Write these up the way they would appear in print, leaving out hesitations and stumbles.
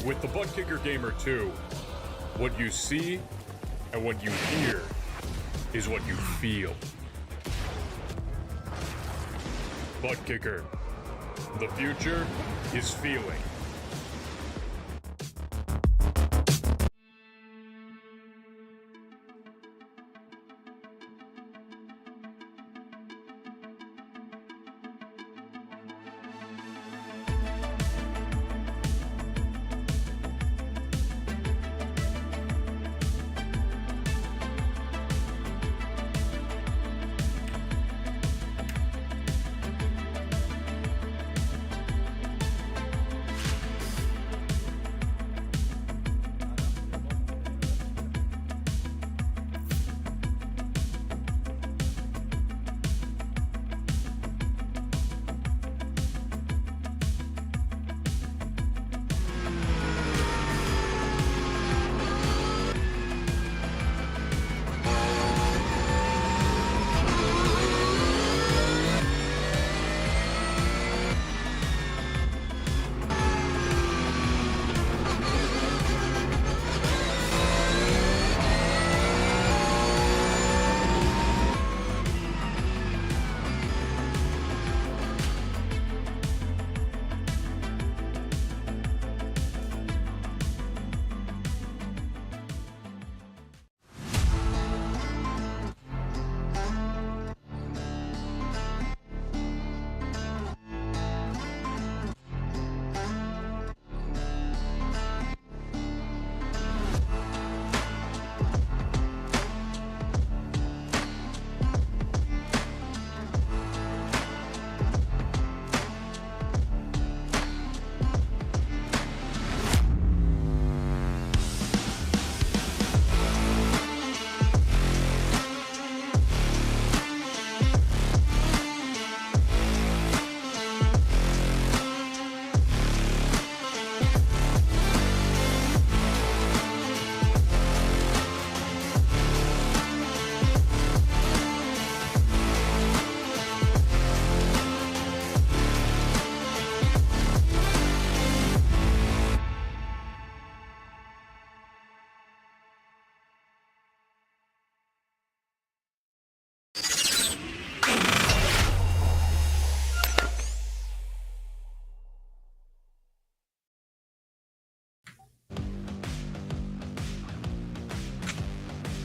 With the Butt Kicker Gamer 2, what you see and what you hear is what you feel. Butt Kicker. The future is feeling.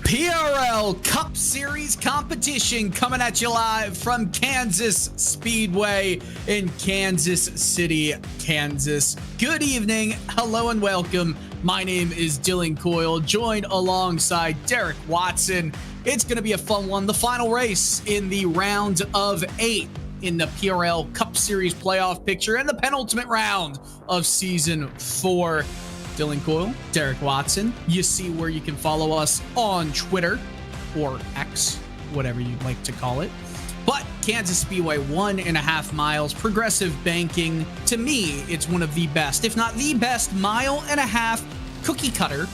PRL Cup Series competition coming at you live from Kansas Speedway in Kansas City, Kansas. Good evening, hello and welcome. My name is Dylan Coyle, joined alongside Derek Watson. It's going to be a fun one. The final race in the round of 8 in the PRL Cup Series playoff picture and the penultimate round of season 4. Dylan Coyle, Derek Watson. You see where you can follow us on Twitter or X, whatever you'd like to call it. But Kansas Speedway, 1.5 miles, progressive banking. To me, it's one of the best, if not the best, 1.5 mile cookie cutter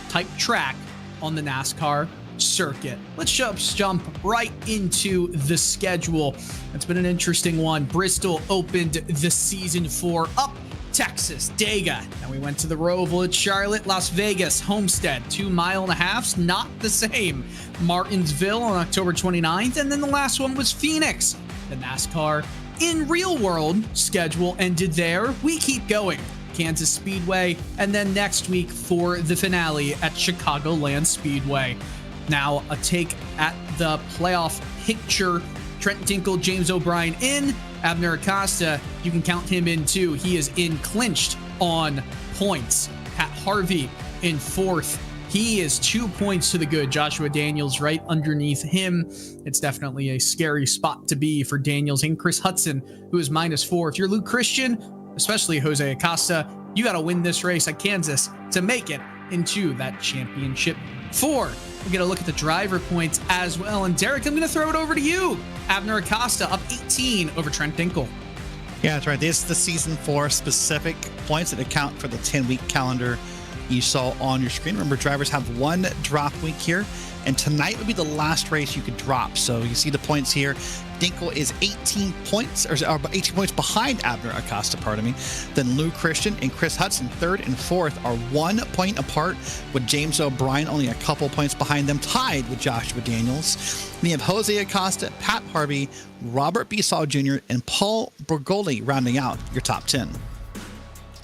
type track on the NASCAR circuit. Let's just jump right into the schedule. It's been an interesting one. Bristol opened the season 4 up. Texas, Dega. Then we went to the Roval at Charlotte, Las Vegas, Homestead, 2.5 miles, not the same. Martinsville on October 29th. And then the last one was Phoenix. The NASCAR in real world schedule ended there. We keep going. Kansas Speedway. And then next week for the finale at Chicagoland Speedway. Now a take at the playoff picture. Trent Dinkle, James O'Brien in. Abner Acosta, you can count him in too. He is in clinched on points. Pat Harvey in 4th. He is 2 points to the good. Joshua Daniels right underneath him. It's definitely a scary spot to be for Daniels and Chris Hudson, who is -4. If you're Luke Christian, especially Jose Acosta, you got to win this race at Kansas to make it into that championship 4. We get a look at the driver points as well. And Derek, I'm going to throw it over to you. Abner Acosta up 18 over Trent Dinkle. Yeah, that's right. This is the season 4 specific points that account for the 10-week calendar you saw on your screen. Remember, drivers have one drop week here, and tonight would be the last race you could drop. So you see the points here. Dinkel is 18 points, or 18 points behind Abner Acosta, pardon me. Then Lou Christian and Chris Hudson, third and fourth, are 1 point apart, with James O'Brien only a couple points behind them, tied with Joshua Daniels. Then you have Jose Acosta, Pat Harvey, Robert Bisall Jr., and Paul Bergoli rounding out your top 10.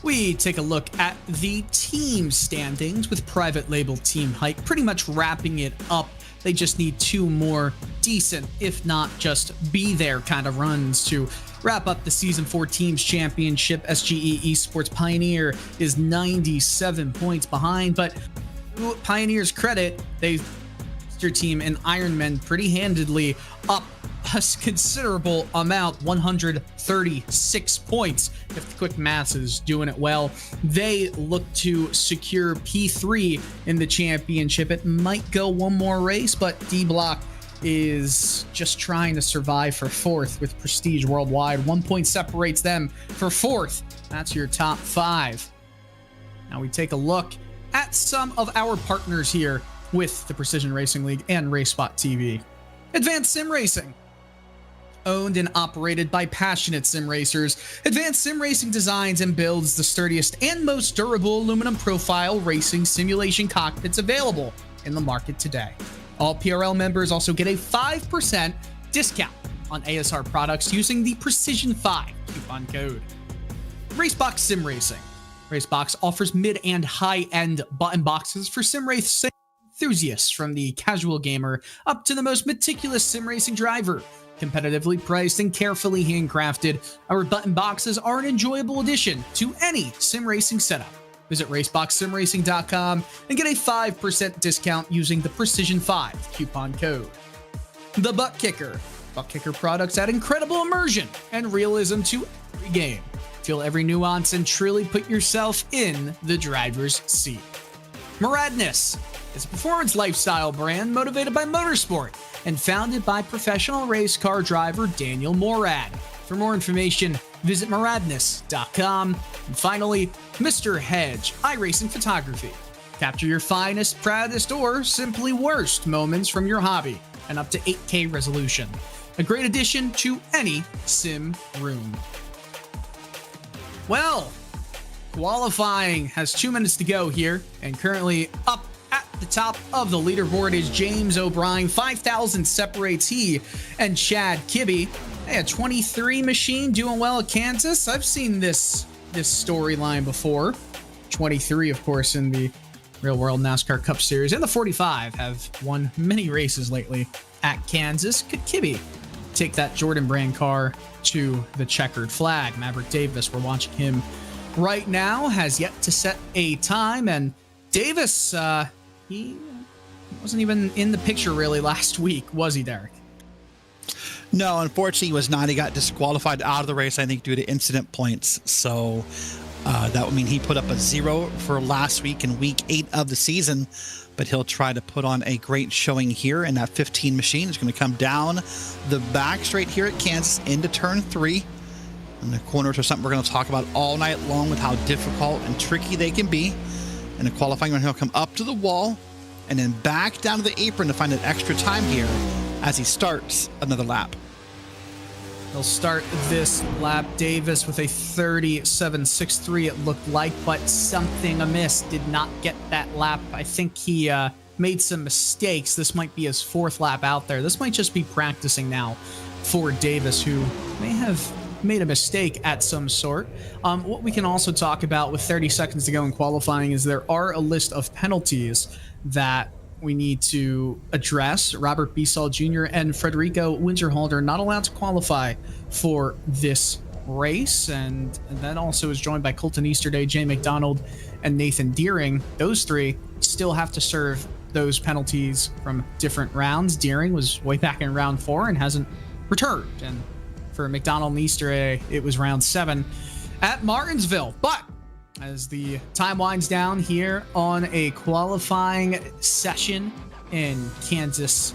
We take a look at the team standings with private label Team Hike pretty much wrapping it up. They just need 2 more decent, if not just be there kind of runs to wrap up the Season 4 Teams Championship. SGE Esports Pioneer is 97 points behind, but Pioneer's credit, they your team and Ironman pretty handedly up a considerable amount, 136 points. If the quick maths is doing it well, they look to secure P3 in the championship. It might go one more race, but D-Block is just trying to survive for 4th with Prestige Worldwide. 1 point separates them for 4th. That's your top 5. Now we take a look at some of our partners here with the Precision Racing League and RaceSpotTV. Advanced Sim Racing. Owned and operated by passionate sim racers, Advanced Sim Racing designs and builds the sturdiest and most durable aluminum profile racing simulation cockpits available in the market today. All PRL members also get a 5% discount on ASR products using the Precision5 coupon code. Racebox Sim Racing. Racebox offers mid and high-end button boxes for sim racing enthusiasts, from the casual gamer up to the most meticulous sim racing driver. Competitively priced and carefully handcrafted, our button boxes are an enjoyable addition to any sim racing setup. Visit raceboxsimracing.com and get a 5% discount using the Precision5 coupon code. The Butt Kicker. Butt Kicker products add incredible immersion and realism to every game. Feel every nuance and truly put yourself in the driver's seat. Muradness is a performance lifestyle brand motivated by motorsport and founded by professional race car driver Daniel Morad. For more information, visit muradness.com. And finally, Mr. Hedge, iRacing Photography. Capture your finest, proudest, or simply worst moments from your hobby and up to 8K resolution. A great addition to any sim room. Well, qualifying has 2 minutes to go here, and currently up at the top of the leaderboard is James O'Brien. 5,000 separates he and Chad Kibbe. Hey, a 23 machine doing well at Kansas. I've seen this storyline before. 23, of course, in the Real World NASCAR Cup Series, and the 45 have won many races lately at Kansas. Could Kibbe take that Jordan brand car to the checkered flag? Maverick Davis, we're watching him right now, has yet to set a time, and Davis, he wasn't even in the picture really last week, was he, Derek? No, unfortunately, he was not. He got disqualified out of the race, I think, due to incident points. So that would mean he put up a 0 for last week in week 8 of the season, but he'll try to put on a great showing here, and that 15 machine is going to come down the back straight here at Kansas into turn 3. And the corners are something we're going to talk about all night long, with how difficult and tricky they can be. And the qualifying run, he'll come up to the wall and then back down to the apron to find an extra time here as he starts another lap. He'll start this lap, Davis, with a 37.63 it looked like, but something amiss. Did not get that lap. I think he made some mistakes. This might be his 4th lap out there. This might just be practicing now for Davis, who may have made a mistake at some sort. What we can also talk about with 30 seconds to go in qualifying is there are a list of penalties that we need to address. Robert Bisall Jr. and Frederico Winterhalter not allowed to qualify for this race, and that also is joined by Colton Easterday, Jay McDonald, and Nathan Deering. Those 3 still have to serve those penalties from different rounds. Deering was way back in round 4 and hasn't returned, and for McDonald and Easterday, it was round 7 at Martinsville. But as the time winds down here on a qualifying session in Kansas,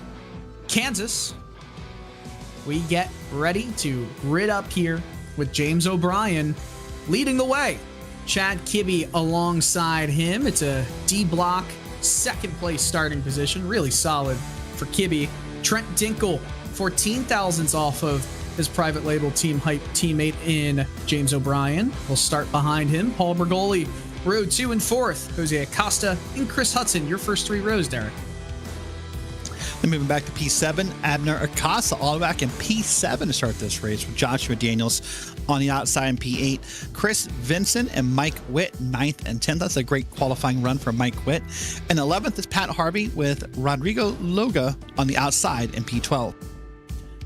we get ready to grid up here with James O'Brien leading the way. Chad Kibbe alongside him. It's a D block, second place starting position. Really solid for Kibbe. Trent Dinkle, 14 thousandths off of his private label Team Hype teammate in James O'Brien. Will start behind him. Paul Bergoli, row 2 and 4th. Jose Acosta and Chris Hudson, your first 3 rows, Derek. Then moving back to P7, Abner Acosta all the way back in P7 to start this race with Joshua Daniels on the outside in P8. Chris Vincent and Mike Witt, 9th and 10th. That's a great qualifying run for Mike Witt. And 11th is Pat Harvey with Rodrigo Loga on the outside in P12.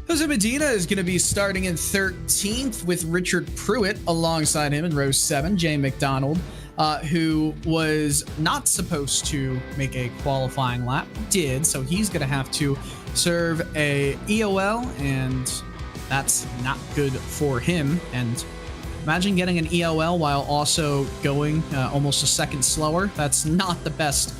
Jose Medina is going to be starting in 13th with Richard Pruitt alongside him in row 7. Jay McDonald, who was not supposed to make a qualifying lap, did, so he's going to have to serve a EOL, and that's not good for him. And imagine getting an EOL while also going almost a second slower. That's not the best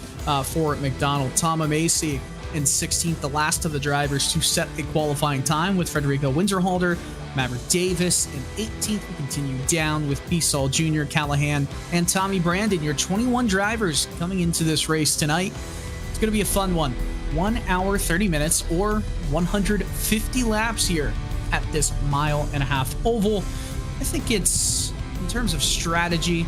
for McDonald. Tom Macy in 16th, the last of the drivers to set a qualifying time with Federico Winterhalter. Maverick Davis in 18th. We continue down with Beasall Jr., Callahan, and Tommy Brandon, your 21 drivers coming into this race tonight. It's going to be a fun one. 1 hour, 30 minutes, or 150 laps here at this mile-and-a-half oval. I think it's, in terms of strategy,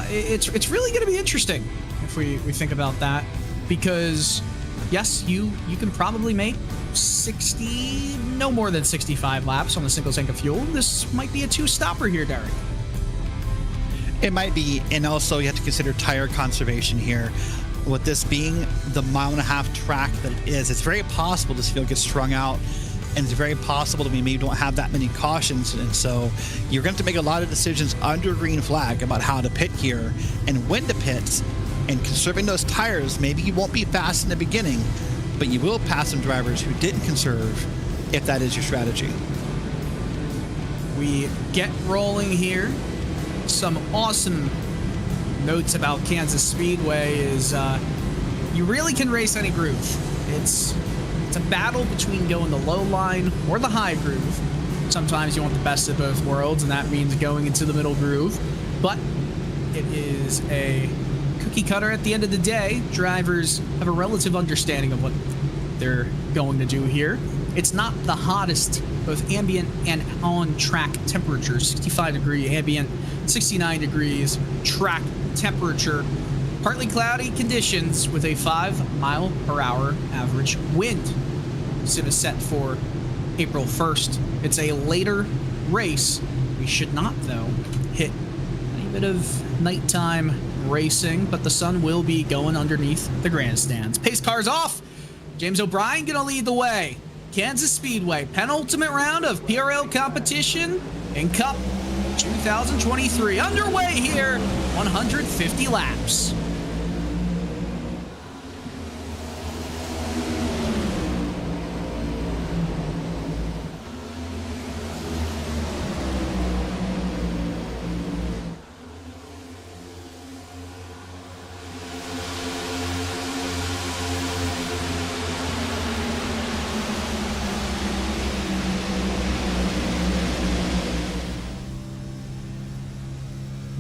it's really going to be interesting if we think about that, because yes, you can probably make 60, no more than 65 laps on a single tank of fuel. This might be a 2-stopper here, Derek. It might be, and also you have to consider tire conservation here. With this being the mile-and-a-half track that it is, it's very possible this field gets strung out, and it's very possible that we maybe don't have that many cautions, and so you're going to have to make a lot of decisions under green flag about how to pit here and when to pit, and conserving those tires. Maybe you won't be fast in the beginning, but you will pass some drivers who didn't conserve if that is your strategy. We get rolling here. Some awesome notes about Kansas Speedway is you really can race any groove. It's a battle between going the low line or the high groove. Sometimes you want the best of both worlds, and that means going into the middle groove. But it is a cookie cutter at the end of the day. Drivers have a relative understanding of what they're going to do here. It's not the hottest, both ambient and on-track temperature. 65-degree ambient, 69 degrees track temperature. Partly cloudy conditions with a 5-mile-per-hour average wind. Sim is set for April 1st. It's a later race. We should not, though, hit any bit of nighttime racing, but the sun will be going underneath the grandstands. Pace cars off. James O'Brien gonna lead the way. Kansas Speedway, penultimate round of PRL competition in Cup 2023 underway here. 150 laps.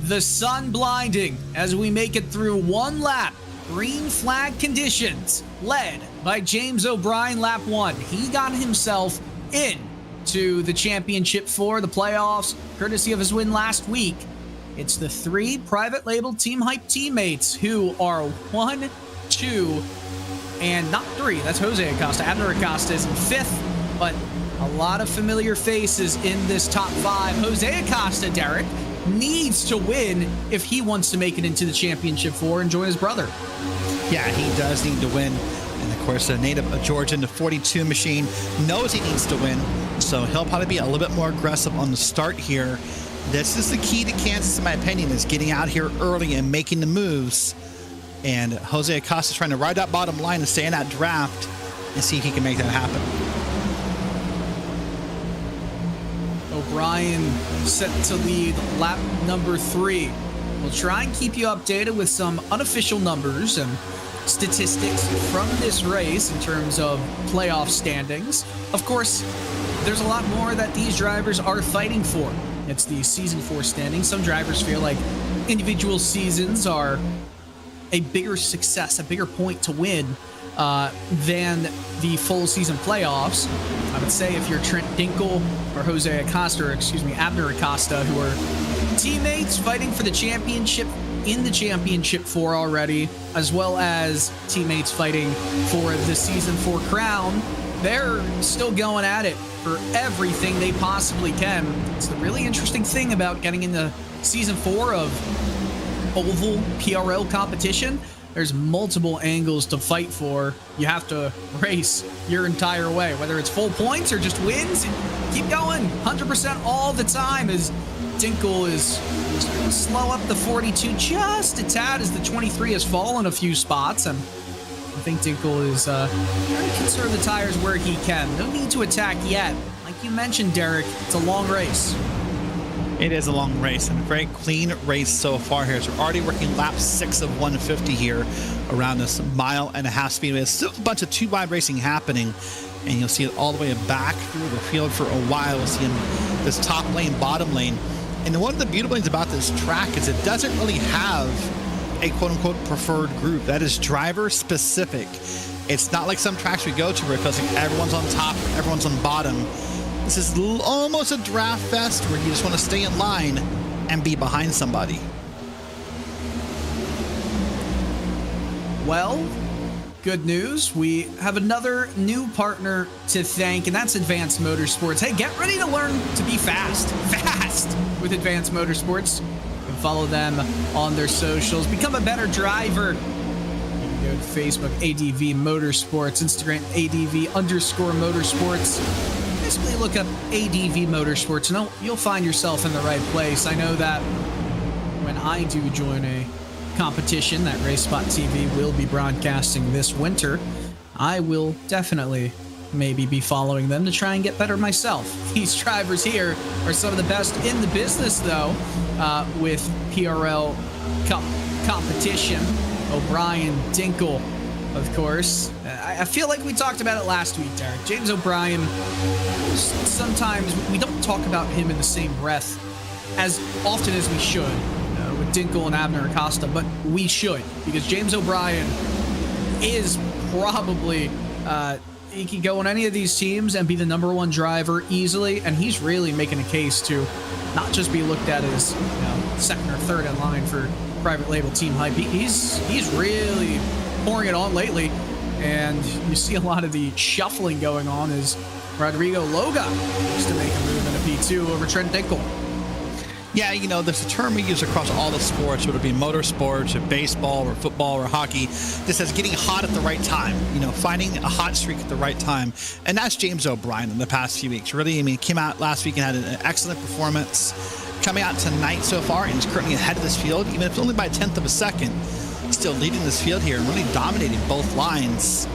The sun blinding as we make it through one lap. Green flag conditions, led by James O'Brien, lap 1. He got himself in to the championship for the playoffs, courtesy of his win last week. It's the 3 private label Team Hype teammates who are 1, 2, and not 3. That's Jose Acosta. Abner Acosta is in 5th, but a lot of familiar faces in this top 5. Jose Acosta, Derek, needs to win if he wants to make it into the championship 4 and join his brother. Yeah, he does need to win. And of course, the native Georgian, the 42 machine, knows he needs to win. So he'll probably be a little bit more aggressive on the start here. This is the key to Kansas, in my opinion, is getting out here early and making the moves. And Jose Acosta is trying to ride that bottom line and stay in that draft and see if he can make that happen. O'Brien set to lead lap number 3. We'll try and keep you updated with some unofficial numbers and statistics from this race in terms of playoff standings. Of course, there's a lot more that these drivers are fighting for. It's the Season 4 standings. Some drivers feel like individual seasons are a bigger success, a bigger point to win than the full season playoffs. I would say if you're Trent Dinkle or Jose Acosta, or excuse me, Abner Acosta, who are teammates fighting for the championship in the championship 4 already, as well as teammates fighting for the season 4 crown, they're still going at it for everything they possibly can. It's the really interesting thing about getting into season 4 of oval PRL competition. There's multiple angles to fight for. You have to race your entire way, whether it's full points or just wins. Keep going 100% all the time, as Dinkle is starting to slow up the 42 just a tad as the 23 has fallen a few spots. And I think Dinkle is trying to conserve the tires where he can. No need to attack yet. Like you mentioned, Derek, it's a long race. It is a long race and a very clean race so far here. So we're already working lap 6 of 150 here around this 1.5 mile speedway. There's still a bunch of 2-wide racing happening, and you'll see it all the way back through the field for a while. We'll see in this top lane, bottom lane. And one of the beautiful things about this track is it doesn't really have a quote-unquote preferred group. That is driver specific. It's not like some tracks we go to where it feels like everyone's on top, everyone's on bottom. This is almost a draft fest where you just want to stay in line and be behind somebody. Well, good news. We have another new partner to thank, and that's Advanced Motorsports. Hey, get ready to learn to be fast with Advanced Motorsports. You can follow them on their socials. Become a better driver. You can go to Facebook, ADV Motorsports, Instagram, ADV_Motorsports. Basically look up ADV Motorsports and you'll find yourself in the right place. I know that when I do join a competition that RaceSpotTV will be broadcasting this winter, I will definitely maybe be following them to try and get better myself. These drivers here are some of the best in the business, though, with PRL Cup competition. O'Brien, Dinkle, of course. I feel like we talked about it last week, Derek. James O'Brien, sometimes we don't talk about him in the same breath as often as we should, with Dinkle and Abner Acosta, but we should, because James O'Brien is probably, he can go on any of these teams and be the #1 driver easily, and he's really making a case to not just be looked at as, second or third in line for private label team hype. He's really pouring it on lately, and you see a lot of the shuffling going on as Rodrigo Loga used to make a move in a P2 over Trent Dinkle. Yeah, there's a term we use across all the sports, whether it be motorsports or baseball or football or hockey. This says getting hot at the right time, finding a hot streak at the right time. And that's James O'Brien in the past few weeks. Really, came out last week and had an excellent performance. Coming out tonight so far and is currently ahead of this field, even if it's only by 1/10 of a second. Still leading this field here and really dominating both lines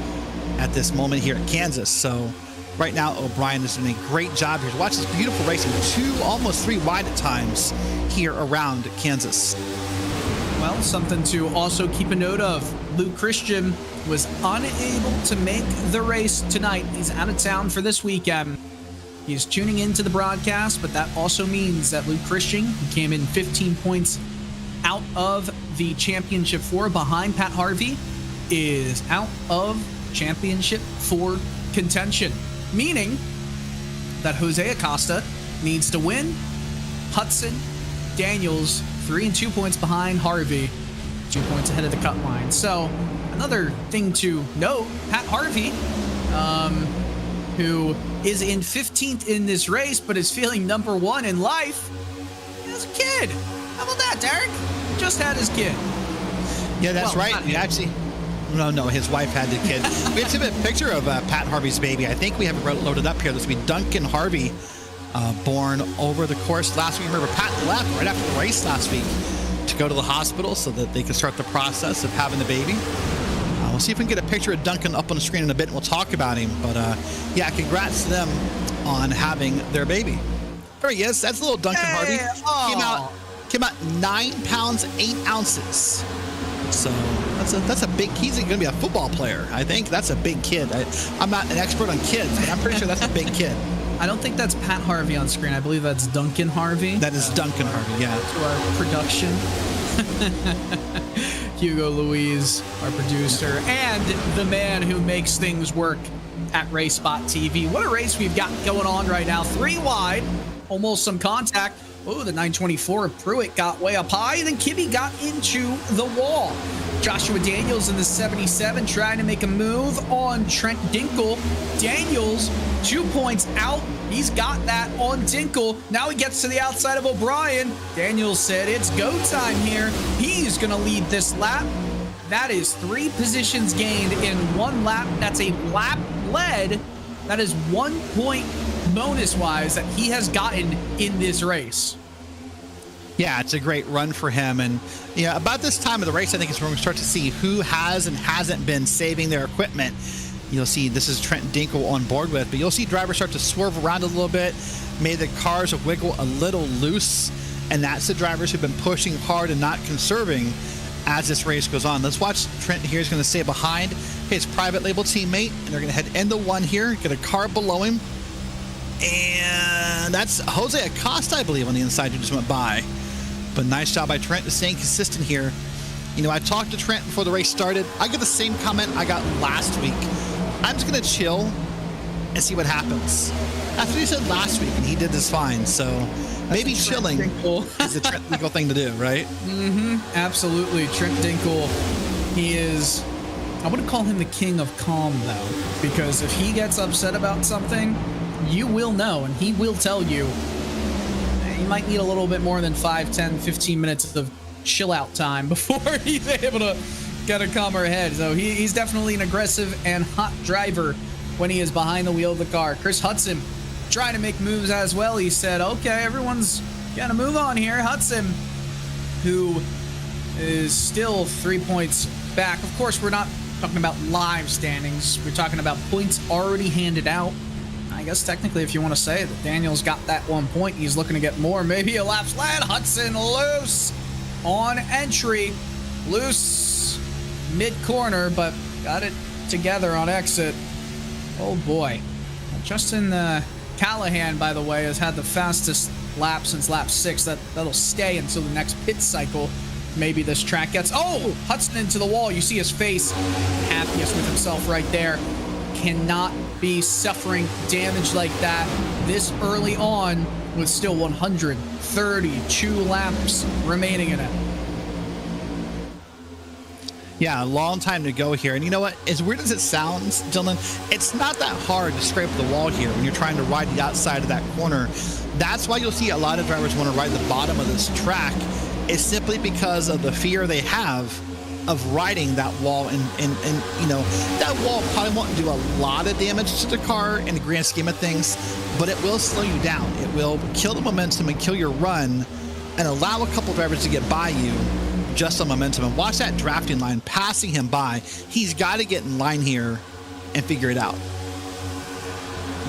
at this moment here at Kansas. So right now, O'Brien is doing a great job here. Watch this beautiful racing, 2, almost 3 wide at times here around Kansas. Well, something to also keep a note of. Luke Christian was unable to make the race tonight. He's out of town for this weekend. He's tuning into the broadcast, but that also means that Luke Christian, who came in 15 points out of the championship 4 behind Pat Harvey, is out of championship 4 contention, meaning that Jose Acosta needs to win. Hudson Daniels 3 and 2 points behind Harvey, 2 points ahead of the cut line. So another thing to note, Pat Harvey, who is in 15th in this race but is feeling #1 in life, he has a kid. How about that, Derek? Just had his kid. Yeah, that's right. He actually, no, his wife had the kid. We have a picture of Pat Harvey's baby. I think we have it loaded up here. This will be Duncan Harvey, born over the course last week. Remember, Pat left right after the race last week to go to the hospital so that they could start the process of having the baby. We'll see if we can get a picture of Duncan up on the screen in a bit, and we'll talk about him. But yeah, congrats to them on having their baby. There he is. That's little Duncan Harvey. Came out 9 pounds 8 ounces. So that's a big. He's going to be a football player. I think that's a big kid. I'm not an expert on kids, but I'm pretty sure that's a big kid. I don't think that's Pat Harvey on screen. I believe that's Duncan Harvey. That is Duncan Harvey. Yeah. To our production Hugo Louise, our producer, and the man who makes things work at RaceSpotTV. What a race we've got going on right now. 3 wide, almost some contact. Oh, the 924 of Pruitt got way up high, and then Kibbe got into the wall. Joshua Daniels in the 77 trying to make a move on Trent Dinkle. Daniels 2 points out. He's got that on Dinkle. Now he gets to the outside of O'Brien. Daniels said it's go time here. He's going to lead this lap. That is 3 positions gained in 1 lap. That's a lap led. That is 1 point bonus-wise that he has gotten in this race. Yeah, it's a great run for him. And yeah, about this time of the race, I think is where we start to see who has and hasn't been saving their equipment. You'll see this is Trent Dinkle on board with, but you'll see drivers start to swerve around a little bit, maybe the cars wiggle a little loose, and that's the drivers who've been pushing hard and not conserving as this race goes on. Let's watch Trent here. He's going to stay behind his private label teammate, and they're going to head into 1 here, get a car below him, and that's Jose Acosta, I believe, on the inside who just went by. But nice job by Trent to staying consistent here. You know, I talked to Trent before the race started. I got the same comment I got last week. I'm just going to chill and see what happens. That's what he said last week, and he did this fine. So maybe chilling is the Trent Dinkle thing to do, right? Mm-hmm. Absolutely. Trent Dinkle, he is, I wouldn't call him the king of calm, though, because if he gets upset about something, you will know, and he will tell you. You might need a little bit more than 5, 10, 15 minutes of chill out time before he's able to get a calmer head. So he's definitely an aggressive and hot driver when he is behind the wheel of the car. Chris Hudson trying to make moves as well. He said, okay, everyone's gonna move on here. Hudson, who is still 3 points back. Of course, we're not talking about live standings. We're talking about points already handed out. I guess technically, if you want to say that Daniel's got that 1 point, he's looking to get more. Maybe a lap slide. Hudson loose on entry. Loose mid-corner, but got it together on exit. Oh, boy. Justin Callahan, by the way, has had the fastest lap since lap 6. That'll stay until the next pit cycle. Maybe this track gets... Oh! Hudson into the wall. You see his face. Happiest with himself right there. Cannot be suffering damage like that this early on with still 132 laps remaining in it. Yeah, a long time to go here. And you know what? As weird as it sounds, Dylan, it's not that hard to scrape the wall here when you're trying to ride the outside of that corner. That's why you'll see a lot of drivers want to ride the bottom of this track. It's simply because of the fear they have of riding that wall, and you know, that wall probably won't do a lot of damage to the car in the grand scheme of things, but it will slow you down. It will kill the momentum and kill your run and allow a couple drivers to get by you just on momentum. And watch that drafting line passing him by. He's got to get in line here and figure it out.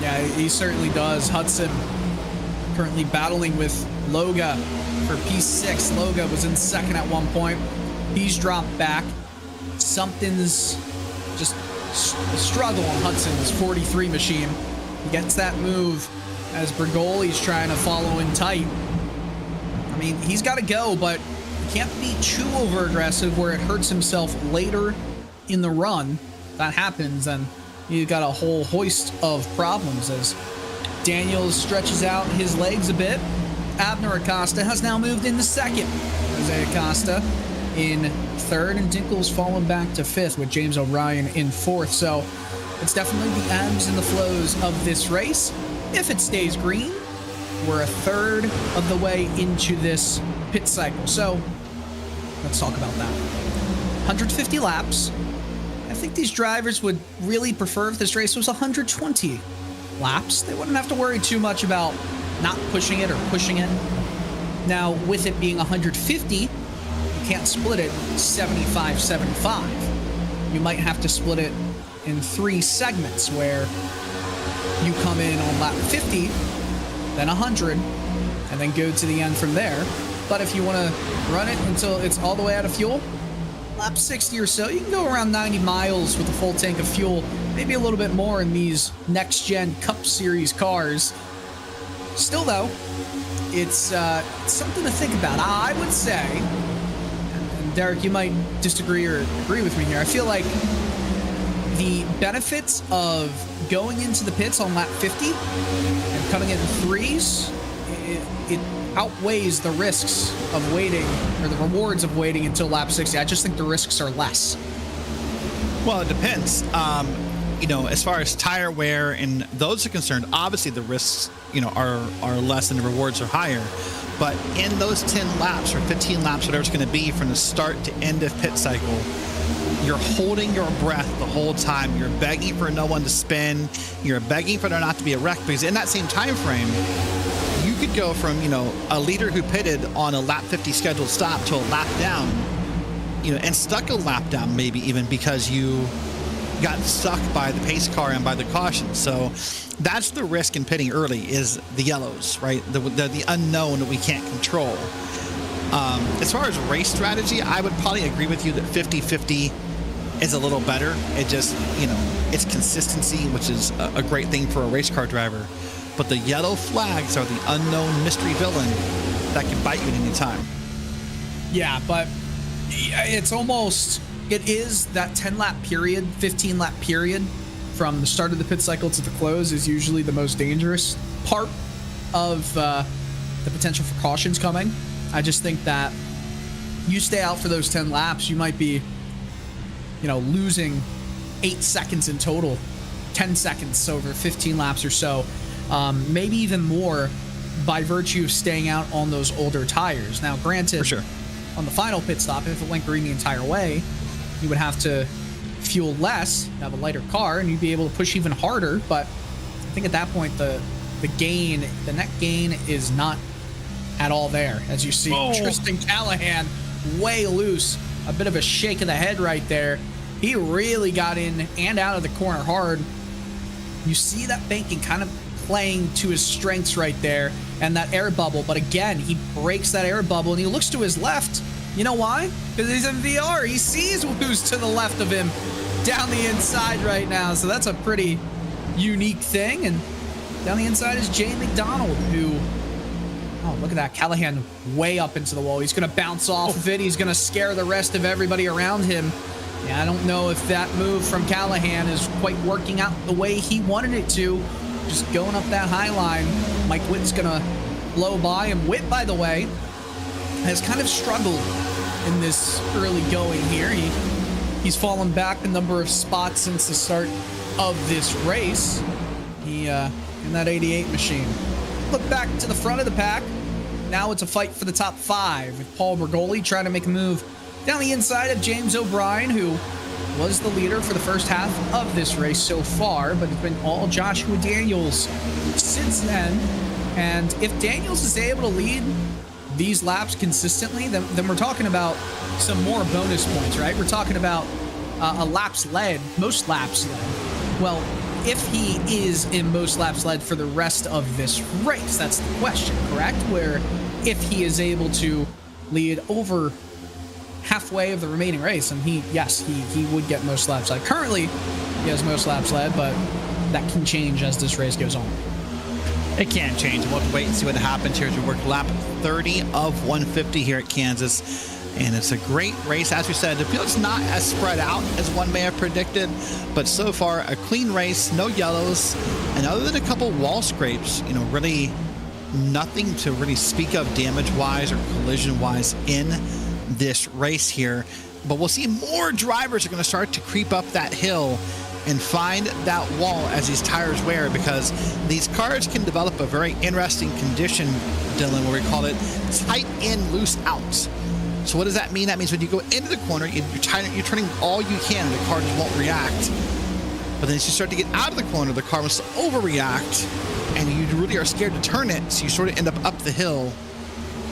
Yeah, he certainly does. Hudson currently battling with Loga for P6. Loga was in second at one point. He's dropped back. Something's just a struggle on Hudson's 43 machine. He gets that move as Bergoli's trying to follow in tight. I mean, he's got to go, but he can't be too over aggressive where it hurts himself later in the run. If that happens, then you've got a whole host of problems as Daniels stretches out his legs a bit. Abner Acosta has now moved into second. Jose Acosta in third, and Dinkle's fallen back to fifth with James O'Brien in fourth. So it's definitely the ebbs and the flows of this race. If it stays green, we're a third of the way into this pit cycle. So let's talk about that. 150 laps. I think these drivers would really prefer if this race was 120 laps. They wouldn't have to worry too much about not pushing it or pushing it. Now, with it being 150, you can't split it 75-75. You might have to split it in 3 segments where you come in on lap 50, then 100, and then go to the end from there. But if you want to run it until it's all the way out of fuel, lap 60 or so, you can go around 90 miles with a full tank of fuel, maybe a little bit more in these next-gen Cup Series cars. Still, though, it's something to think about. I would say Derek, you might disagree or agree with me here. I feel like the benefits of going into the pits on lap 50 and coming in threes, it outweighs the risks of waiting, or the rewards of waiting until lap 60. I just think the risks are less. Well, it depends. As far as tire wear and those are concerned, obviously the risks, are less and the rewards are higher. But in those 10 laps or 15 laps, whatever it's going to be from the start to end of pit cycle, you're holding your breath the whole time. You're begging for no one to spin. You're begging for there not to be a wreck, because in that same time frame, you could go from, a leader who pitted on a lap 50 scheduled stop to a lap down, and stuck a lap down maybe even because you got stuck by the pace car and by the caution. So that's the risk in pitting early, is the yellows, right? The unknown that we can't control. As far as race strategy, I would probably agree with you that 50-50 is a little better. It just, it's consistency, which is a great thing for a race car driver. But the yellow flags are the unknown mystery villain that can bite you at any time. Yeah, but it is that 10 lap period, 15 lap period from the start of the pit cycle to the close is usually the most dangerous part of the potential for cautions coming. I just think that you stay out for those 10 laps, you might be, losing 8 seconds in total, 10 seconds over 15 laps or so, maybe even more by virtue of staying out on those older tires. Now, granted, for sure, on the final pit stop, if it went green the entire way, you would have to fuel less, have a lighter car, and you'd be able to push even harder. But I think at that point, the net gain is not at all there. As you see, Tristan Callahan way loose, a bit of a shake of the head right there. He really got in and out of the corner hard. You see that banking kind of playing to his strengths right there, and that air bubble. But again, he breaks that air bubble and he looks to his left. You know why? Because he's in VR. He sees who's to the left of him down the inside right now. So that's a pretty unique thing. And down the inside is Jay McDonald, who, oh, look at that. Callahan way up into the wall. He's going to bounce off of it. He's going to scare the rest of everybody around him. Yeah, I don't know if that move from Callahan is quite working out the way he wanted it to. Just going up that high line. Mike Witt's going to blow by him. Witt, by the way, has kind of struggled in this early going here. He's fallen back a number of spots since the start of this race. He in that 88 machine. Look back to the front of the pack. Now it's a fight for the top 5 with Paul Bergoli trying to make a move down the inside of James O'Brien, who was the leader for the first half of this race so far, but it's been all Joshua Daniels since then. And if Daniels is able to lead these laps consistently, then we're talking about some more bonus points, right? We're talking about a laps led, most laps led. Well, if he is in most laps led for the rest of this race, that's the question, correct? Where if he is able to lead over halfway of the remaining race, and he would get most laps led. Currently, he has most laps led, but that can change as this race goes on. It can change. We'll have to wait and see what happens here as we work lap 30 of 150 here at Kansas. And it's a great race. As we said, the field's not as spread out as one may have predicted, but so far a clean race, no yellows, and other than a couple wall scrapes, really nothing to really speak of damage-wise or collision-wise in this race here. But we'll see more drivers are going to start to creep up that hill and find that wall as these tires wear, because these cars can develop a very interesting condition, Dylan, where we call it tight in, loose out. So what does that mean? That means when you go into the corner, you're turning all you can and the car just won't react. But then as you start to get out of the corner, the car wants to overreact and you really are scared to turn it, so you sort of end up the hill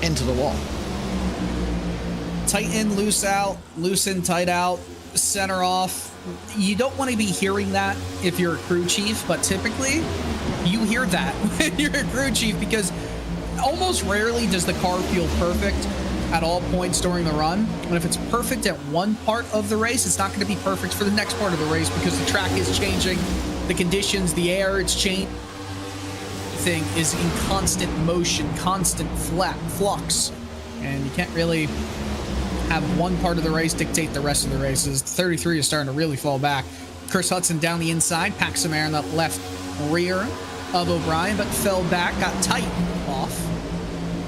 into the wall. Tight in, loose out, loose in, tight out, center off. You don't want to be hearing that if you're a crew chief, but typically you hear that when you're a crew chief, because almost rarely does the car feel perfect at all points during the run. And if it's perfect at one part of the race, it's not going to be perfect for the next part of the race, because the track is changing, the conditions, the air, it's changing. Everything is in constant motion, constant flux, and you can't really have one part of the race dictate the rest of the races. 33 is starting to really fall back. Chris Hudson down the inside, packed some air in the left rear of O'Brien, but fell back, got tight off,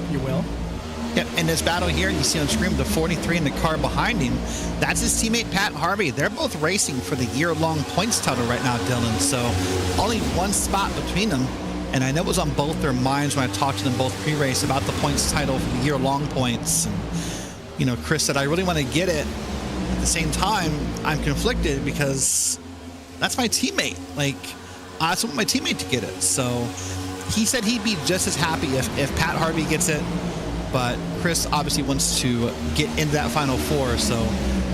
if you will. Yep, in this battle here, you see on screen the 43 in the car behind him. That's his teammate, Pat Harvey. They're both racing for the year-long points title right now, Dylan. So only one spot between them. And I know it was on both their minds when I talked to them both pre-race about the points title for the year-long points. And, you know, Chris said, I really want to get it. At the same time, I'm conflicted because that's my teammate. Like, I just want my teammate to get it. So he said he'd be just as happy if Pat Harvey gets it. But Chris obviously wants to get into that Final Four. So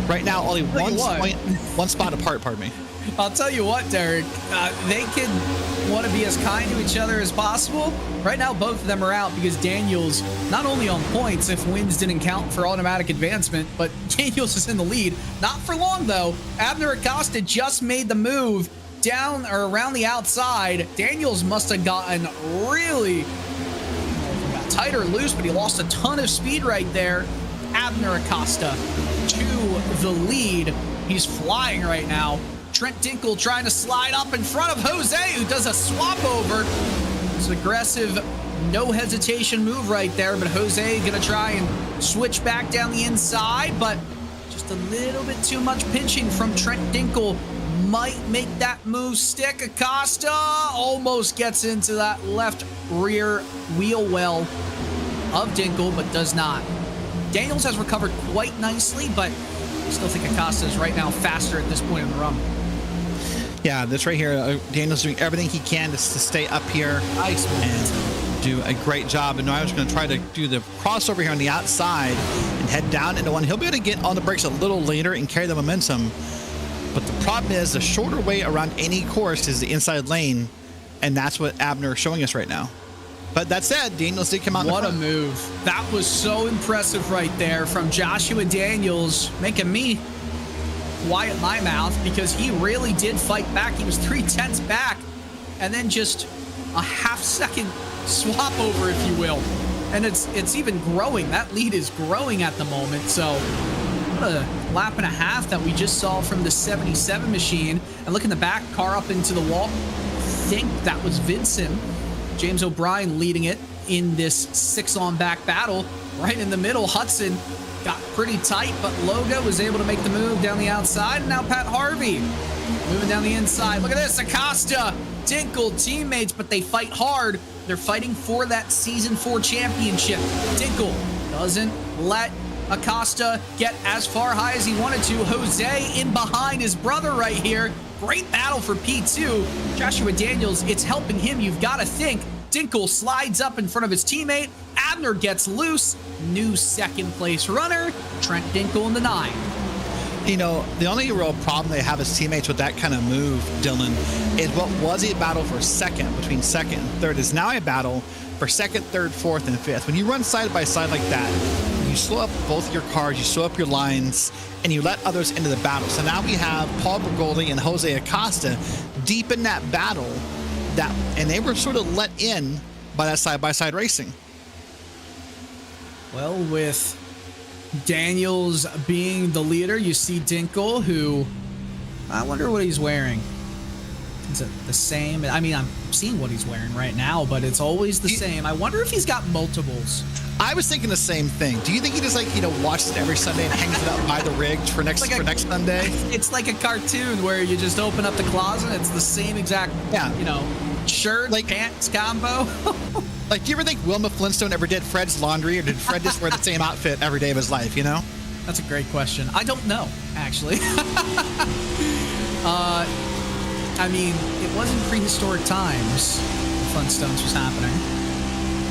right now, only one spot apart, pardon me. I'll tell you what, Derek, they can want to be as kind to each other as possible. Right now, both of them are out because Daniels, not only on points if wins didn't count for automatic advancement, but Daniels is in the lead. Not for long, though. Abner Acosta just made the move down or around the outside. Daniels must have gotten really tight or loose, but he lost a ton of speed right there. Abner Acosta to the lead. He's flying right now. Trent Dinkle trying to slide up in front of Jose, who does a swap over. It's an aggressive, no hesitation move right there, but Jose gonna try and switch back down the inside, but just a little bit too much pinching from Trent Dinkle. Might make that move stick. Acosta almost gets into that left rear wheel well of Dinkle, but does not. Daniels has recovered quite nicely, but I still think Acosta is right now faster at this point in the run. Yeah, this right here, Daniel's doing everything he can to stay up here and do a great job. And I was going to try to do the crossover here on the outside and head down into one. He'll be able to get on the brakes a little later and carry the momentum. But the problem is the shorter way around any course is the inside lane, and that's what Abner is showing us right now. But that said, Daniels did come out. What a move. That was so impressive right there from Joshua Daniels, making me quiet my mouth because he really did fight back. He was 3/10 back, and then just a half-second swap over, if you will. And it's even growing. That lead is growing at the moment. So what a lap and a half that we just saw from the 77 machine. And look in the back, car up into the wall. I think that was Vincent. James O'Brien leading it in this 6-on-back battle. Right in the middle, Hudson got pretty tight, but Loga was able to make the move down the outside. And now Pat Harvey moving down the inside. Look at this, Acosta, Dinkle, teammates, but they fight hard. They're fighting for that Season 4 championship. Dinkle doesn't let Acosta get as far high as he wanted to. Jose in behind his brother right here. Great battle for P2. Joshua Daniels, it's helping him, you've got to think. Dinkle slides up in front of his teammate. Abner gets loose. New second place runner, Trent Dinkle in the 9. You know, the only real problem they have as teammates with that kind of move, Dylan, is what was a battle for second, between second and third, is now a battle for second, third, fourth, and fifth. When you run side by side like that, you slow up both your cars, you slow up your lines, and you let others into the battle. So now we have Paul Bergoldi and Jose Acosta deep in that battle, and they were sort of let in by that side-by-side racing. Well, with Daniels being the leader, you see Dinkle, who I wonder what he's wearing. Is it the same? I mean, I'm seeing what he's wearing right now, but it's always the same. I wonder if he's got multiples. I was thinking the same thing. Do you think he just watches it every Sunday and hangs it up by the rig for next Sunday? It's like a cartoon where you just open up the closet. It's the same exact, shirt, pants combo. Do you ever think Wilma Flintstone ever did Fred's laundry, or did Fred just wear the same outfit every day of his life, That's a great question. I don't know, actually. I mean, it wasn't prehistoric times Flintstones was happening.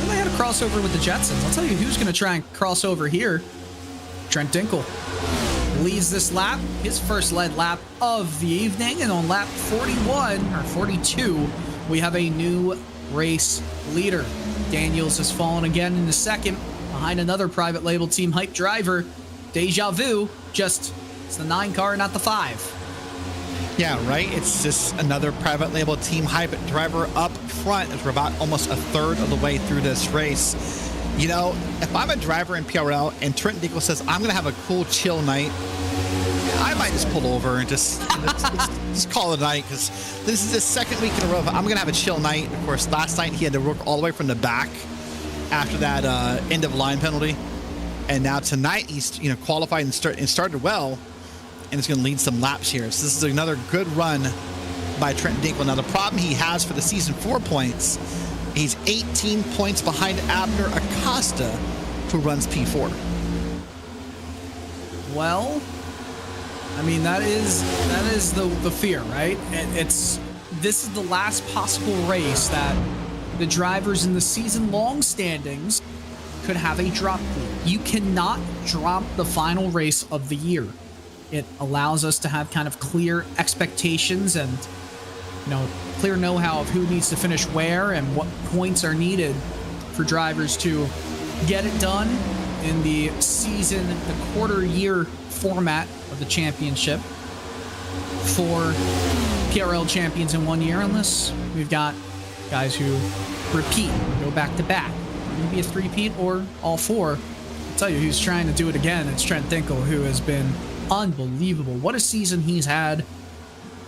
Then they had a crossover with the Jetsons. I'll tell you who's going to try and cross over here. Trent Dinkle leads this lap, his first lead lap of the evening. And on lap 42, we have a new race leader. Daniels has fallen again in the second behind another private label team hype driver. Deja Vu, it's the 9 car, not the 5. Yeah, right. It's just another private label team hype driver up front as we're about almost a third of the way through this race. You know, if I'm a driver in PRL and Trent Dinkel says, I'm going to have a cool, chill night, I might just pull over and just call it a night, because this is the second week in a row. I'm going to have a chill night. Of course, last night he had to work all the way from the back after that end of line penalty. And now tonight he's qualified and started well, and it's going to lead some laps here. So this is another good run by Trent Dinkel. Now the problem he has for the season 4 points, he's 18 points behind Abner Acosta, who runs P4. Well, I mean, that is the fear, right? This is the last possible race that the drivers in the season-long standings could have a drop pool. You cannot drop the final race of the year. It allows us to have kind of clear expectations and, clear know-how of who needs to finish where and what points are needed for drivers to get it done in the quarter year format of the championship for PRL champions in 1 year, unless we've got guys who repeat, go back to back. Maybe a three-peat or all four. I'll tell you who's trying to do it again. It's Trent Dinkel, who has been unbelievable. What a season he's had.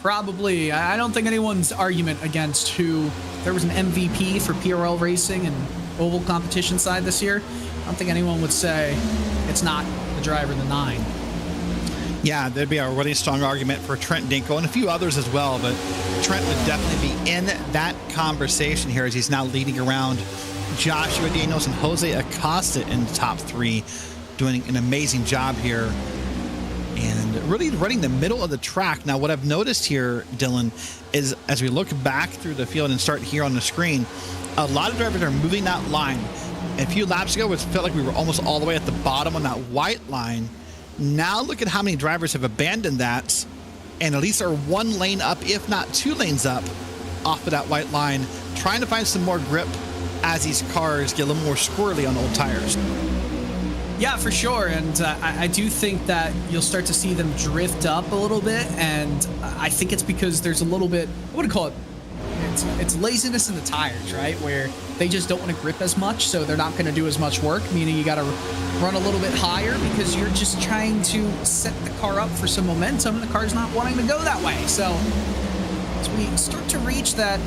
Probably, I don't think anyone's argument against who, there was an MVP for PRL racing and oval competition side this year. I don't think anyone would say it's not the driver, the 9. Yeah, there'd be a really strong argument for Trent Dinkel and a few others as well, but Trent would definitely be in that conversation here, as he's now leading around Joshua Daniels and Jose Acosta in the top 3, doing an amazing job here and really running the middle of the track. Now, what I've noticed here, Dylan, is as we look back through the field and start here on the screen, a lot of drivers are moving that line. A few laps ago, it felt like we were almost all the way at the bottom on that white line. Now look at how many drivers have abandoned that and at least are 1 lane up, if not 2 lanes up, off of that white line, trying to find some more grip as these cars get a little more squirrely on old tires. Yeah, for sure. And I do think that you'll start to see them drift up a little bit. And I think it's because there's a little bit, I wouldn't call it, it's laziness in the tires, right? Where they just don't want to grip as much, so they're not going to do as much work, meaning you got to run a little bit higher because you're just trying to set the car up for some momentum, and the car's not wanting to go that way. So as we start to reach that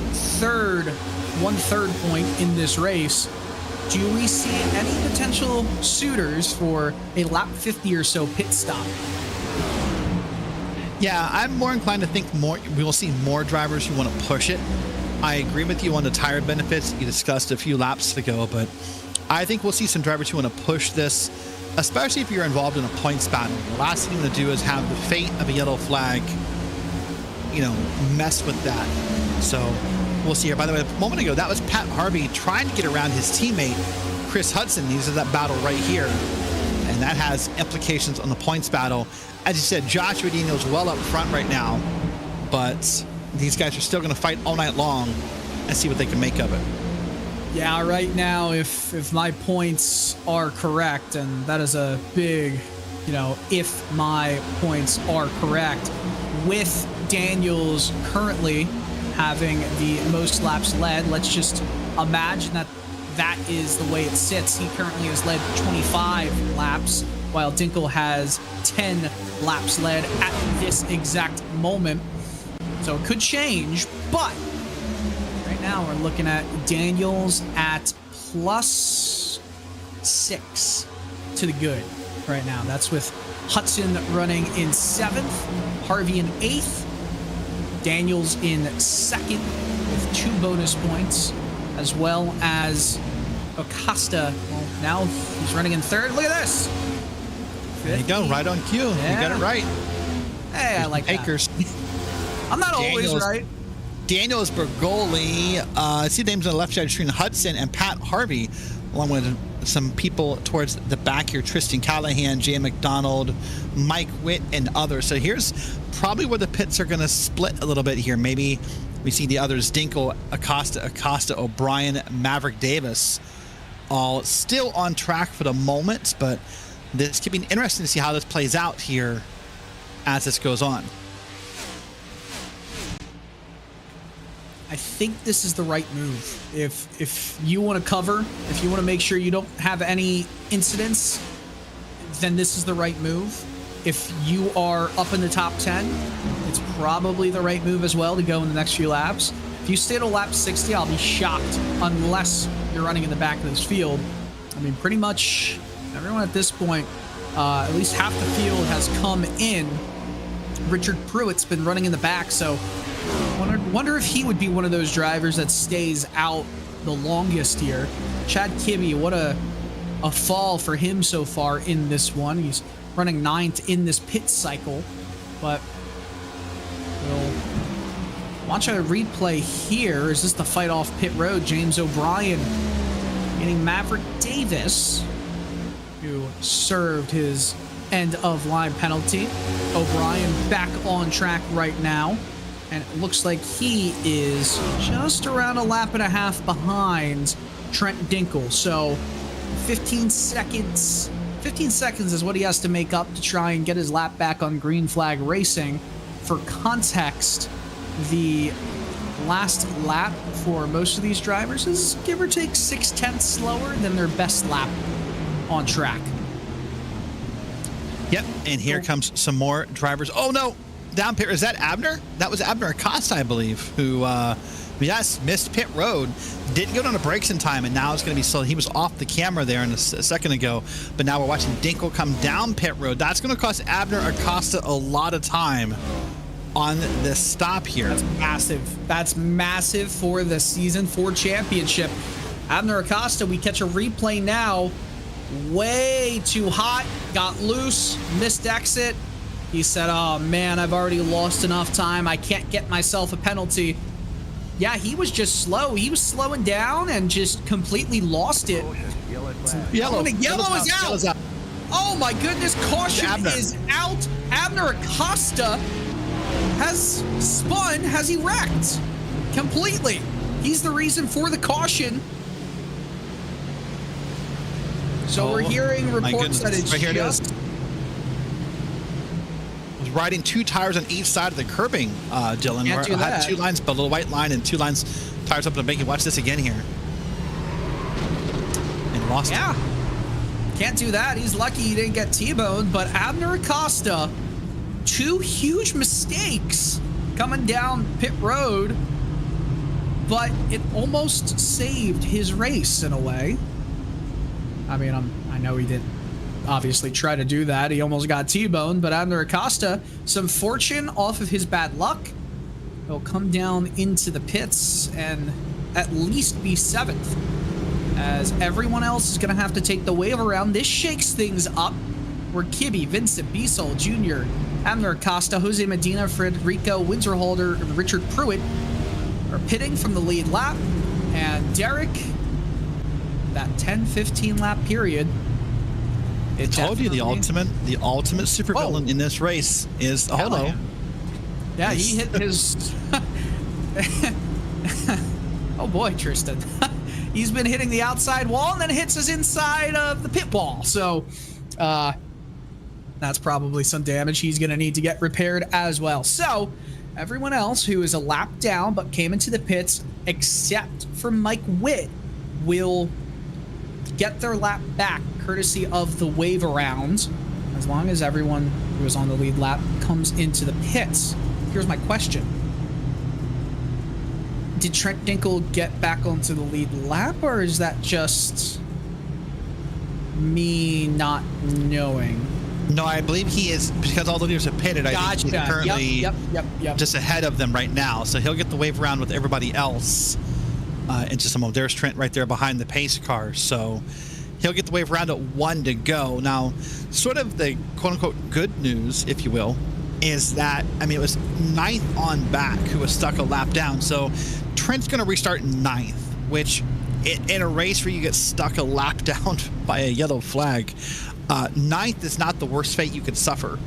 one-third point in this race, do we see any potential suitors for a lap 50 or so pit stop? Yeah, I'm more inclined to think we will see more drivers who want to push it. I agree with you on the tire benefits you discussed a few laps ago, but I think we'll see some drivers who want to push this, especially if you're involved in a points battle. The last thing you want to do is have the fate of a yellow flag, mess with that. So we'll see here. By the way, a moment ago, that was Pat Harvey trying to get around his teammate, Chris Hudson. These are that battle right here, and that has implications on the points battle. As you said, Joshua Daniels well up front right now, but these guys are still going to fight all night long and see what they can make of it. Yeah, right now, if my points are correct, and that is a big, if my points are correct, with Daniels currently having the most laps led, let's just imagine that is the way it sits. He currently has led 25 laps, while Dinkel has 10 laps led at this exact moment. So it could change, but right now we're looking at Daniels at +6 to the good right now. That's with Hudson running in 7th, Harvey in 8th, Daniels in 2nd with 2 bonus points, as well as Acosta. Well, now he's running in 3rd. Look at this. There you go, right on cue. Yeah. You got it right. Hey, I like Akers. That. I'm not always right. Daniels, Bergoli, see the names on the left side screen, Hudson and Pat Harvey, along with some people towards the back here, Tristan Callahan, Jay McDonald, Mike Witt, and others. So here's probably where the pits are going to split a little bit here. Maybe we see the others, Dinkel, Acosta, O'Brien, Maverick Davis, all still on track for the moment, but this could be interesting to see how this plays out here as this goes on. I think this is the right move. If you want to cover, if you want to make sure you don't have any incidents, then this is the right move. If you are up in the top 10, it's probably the right move as well to go in the next few laps. If you stay to lap 60, I'll be shocked unless you're running in the back of this field. I mean, pretty much everyone at this point, at least half the field has come in. Richard Pruitt's been running in the back, so wonder if he would be one of those drivers that stays out the longest here. Chad Kibbe, what a fall for him so far in this one. He's running 9th in this pit cycle, but we'll watch a replay here. Is this the fight off pit road? James O'Brien getting Maverick Davis, who served his end of line penalty. O'Brien back on track right now, and it looks like he is just around a lap and a half behind Trent Dinkle. So 15 seconds is what he has to make up to try and get his lap back on green flag racing. For context, the last lap for most of these drivers is give or take 0.6 slower than their best lap on track. Yep, and here comes some more drivers. Oh no, down pit. Is that Abner? That was Abner Acosta, I believe, who, yes, missed pit road. Didn't go down the brakes in time, and now it's going to be slow. He was off the camera there a second ago, but now we're watching Dinkle come down pit road. That's going to cost Abner Acosta a lot of time on this stop here. That's massive. That's massive for the Season 4 championship. Abner Acosta, we catch a replay now. Way too hot, got loose, missed exit. He said, oh man, I've already lost enough time. I can't get myself a penalty. Yeah, he was just slow. He was slowing down and just completely lost it. Yellow. Oh, the yellow is out. Oh my goodness, caution is out. Abner Acosta has spun, has he wrecked completely. He's the reason for the caution. So we're hearing reports that it's just... was riding 2 tires on each side of the curbing, Dylan. Can't do had that. 2 lines, but a little white line and 2 lines tires up to make you watch this again here. And lost it. Yeah. Can't do that. He's lucky he didn't get T-boned, but Abner Acosta, 2 huge mistakes coming down pit road, but it almost saved his race in a way. I mean, I know he didn't obviously try to do that. He almost got T-boned, but Abner Acosta, some fortune off of his bad luck. He'll come down into the pits and at least be 7th, as everyone else is going to have to take the wave around. This shakes things up, where Kibbe, Vincent Biesel Jr., Abner Acosta, Jose Medina, Federico Winterhalter, and Richard Pruitt are pitting from the lead lap, and Derek, that 10-15 lap period. I told you the ultimate supervillain in this race is Holo. Yeah, he hit his... Oh boy, Tristan. He's been hitting the outside wall and then hits his inside of the pit wall. So that's probably some damage he's going to need to get repaired as well. So everyone else who is a lap down but came into the pits, except for Mike Witt, will get their lap back courtesy of the wave around, as long as everyone who is on the lead lap comes into the pits. Here's my question. Did Trent Dinkle get back onto the lead lap, or is that just me not knowing? No, I believe he is, because all the leaders have pitted. I think he's currently yep. just ahead of them right now. So he'll get the wave around with everybody else in just a moment. There's Trent right there behind the pace car. So he'll get the wave around at 1 to go. Now, sort of the quote-unquote good news, if you will, is that, I mean, it was 9th on back who was stuck a lap down. So Trent's going to restart 9th, which in a race where you get stuck a lap down by a yellow flag, 9th is not the worst fate you could suffer.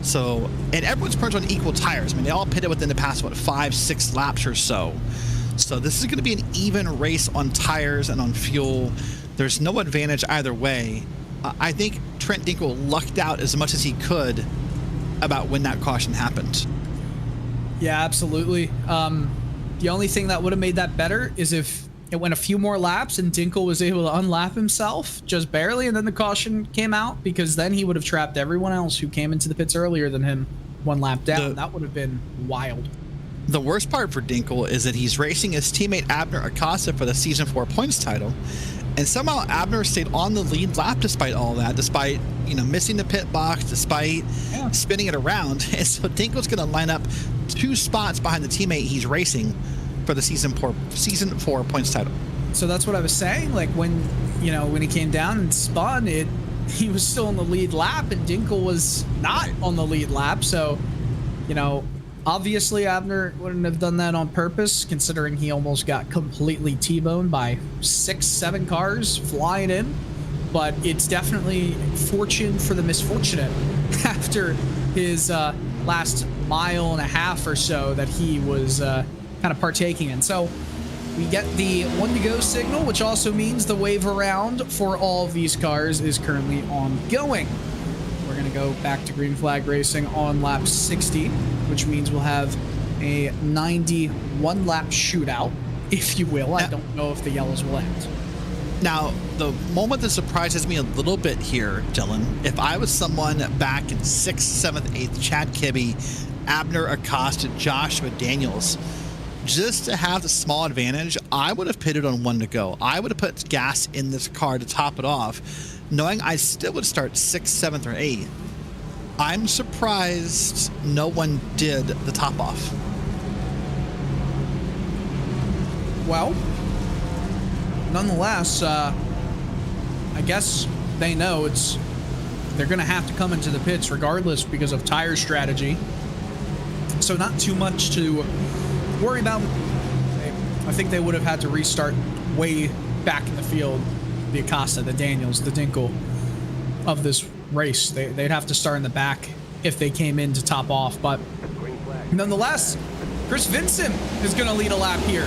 So, and everyone's pretty much on equal tires. I mean, they all pitted within the past, 5-6 laps or so. So this is going to be an even race on tires and on fuel. There's no advantage either way. I think Trent Dinkle lucked out as much as he could about when that caution happened. Yeah, absolutely. The only thing that would have made that better is if it went a few more laps and Dinkle was able to unlap himself just barely, and then the caution came out, because then he would have trapped everyone else who came into the pits earlier than him one lap down. That would have been wild. The worst part for Dinkle is that he's racing his teammate Abner Acosta for the Season 4 points title, and somehow Abner stayed on the lead lap despite all that, despite, you know, missing the pit box, despite spinning it around. And so Dinkle's going to line up 2 spots behind the teammate he's racing for the Season 4 points title. So that's what I was saying. Like, when he came down and spun it, he was still in the lead lap, and Dinkle was not on the lead lap. So, you know, obviously Abner wouldn't have done that on purpose, considering he almost got completely T-boned by 6-7 cars flying in. But it's definitely fortune for the misfortunate after his last mile and a half or so that he was kind of partaking in. So we get the 1 to go signal, which also means the wave around for all of these cars is currently ongoing. We're going to go back to green flag racing on lap 60, which means we'll have a 91 lap shootout, if you will. I don't know if the yellows will end. Now, the moment that surprises me a little bit here, Dylan, if I was someone back in 6th, 7th, 8th, Chad Kibbe, Abner Acosta, Joshua Daniels, just to have the small advantage, I would have pitted on 1 to go. I would have put gas in this car to top it off, knowing I still would start 6th, 7th, or 8th. I'm surprised no one did the top off. Well, nonetheless, I guess they know they're going to have to come into the pits regardless because of tire strategy. So not too much to worry about. I think they would have had to restart way back in the field, the Acosta, the Daniels, the Dinkle of this race. They'd have to start in the back if they came in to top off. But nonetheless, Chris Vincent is going to lead a lap here.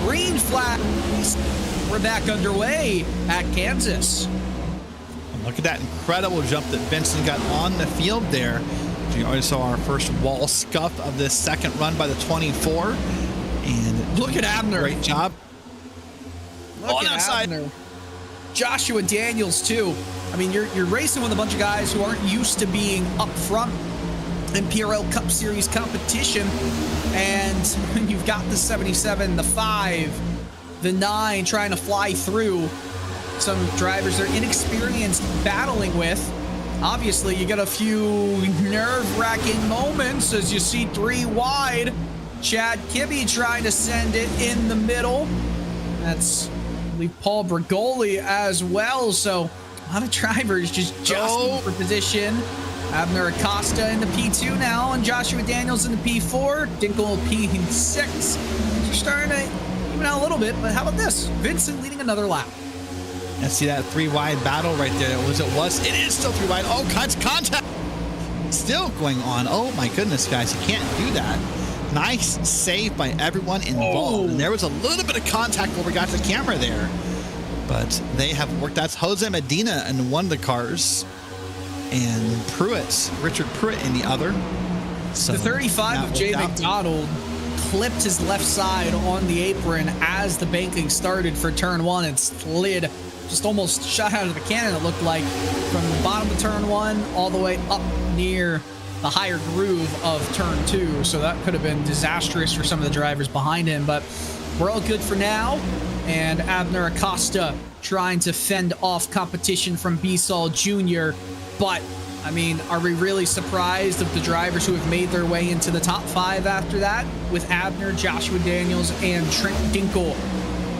Green flag. We're back underway at Kansas. And look at that incredible jump that Vincent got on the field there. We already saw our first wall scuff of this second run by the 24. And look at Abner. Great job. Look at Abner. Joshua Daniels, too. I mean, you're racing with a bunch of guys who aren't used to being up front in PRL Cup Series competition. And when you've got the 77, the 5, the 9 trying to fly through, some drivers they're inexperienced battling with. Obviously, you get a few nerve-wracking moments as you see 3 wide. Chad Kibbe trying to send it in the middle. That's, I believe, Paul Brigoli as well. So a lot of drivers just jostling for position. Abner Acosta in the P2 now, and Joshua Daniels in the P4. Dinkle P6. You're starting to even out a little bit, but how about this? Vincent leading another lap. And see that 3 wide battle right there. It is still 3 wide. Oh, contact still going on. Oh my goodness, guys, you can't do that. Nice save by everyone involved. And there was a little bit of contact when we got to the camera there, but they have worked. That's Jose Medina in one of the cars, and Richard Pruitt in the other. So the 35 of Jay McDonald clipped his left side on the apron as the banking started for turn 1 and slid, just almost shot out of the cannon, it looked like, from the bottom of turn 1 all the way up near the higher groove of turn 2. So that could have been disastrous for some of the drivers behind him, but we're all good for now. And Abner Acosta trying to fend off competition from Bisol Jr. But I mean, are we really surprised of the drivers who have made their way into the top 5 after that, with Abner, Joshua Daniels, and Trent Dinkle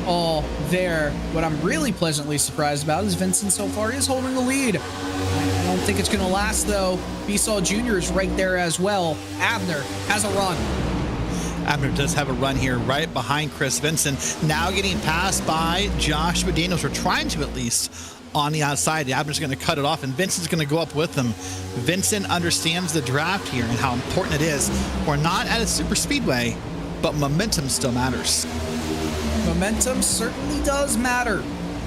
all there? What I'm really pleasantly surprised about is Vincent so far is holding the lead. I don't think it's going to last, though. Bisol Jr. is right there as well. Abner has a run. Abner does have a run here right behind Chris Vincent. Now getting passed by Joshua Daniels, or trying to at least, on the outside. Abner's going to cut it off, and Vincent's going to go up with them. Vincent understands the draft here and how important it is. We're not at a super speedway, but momentum still matters. Momentum certainly does matter.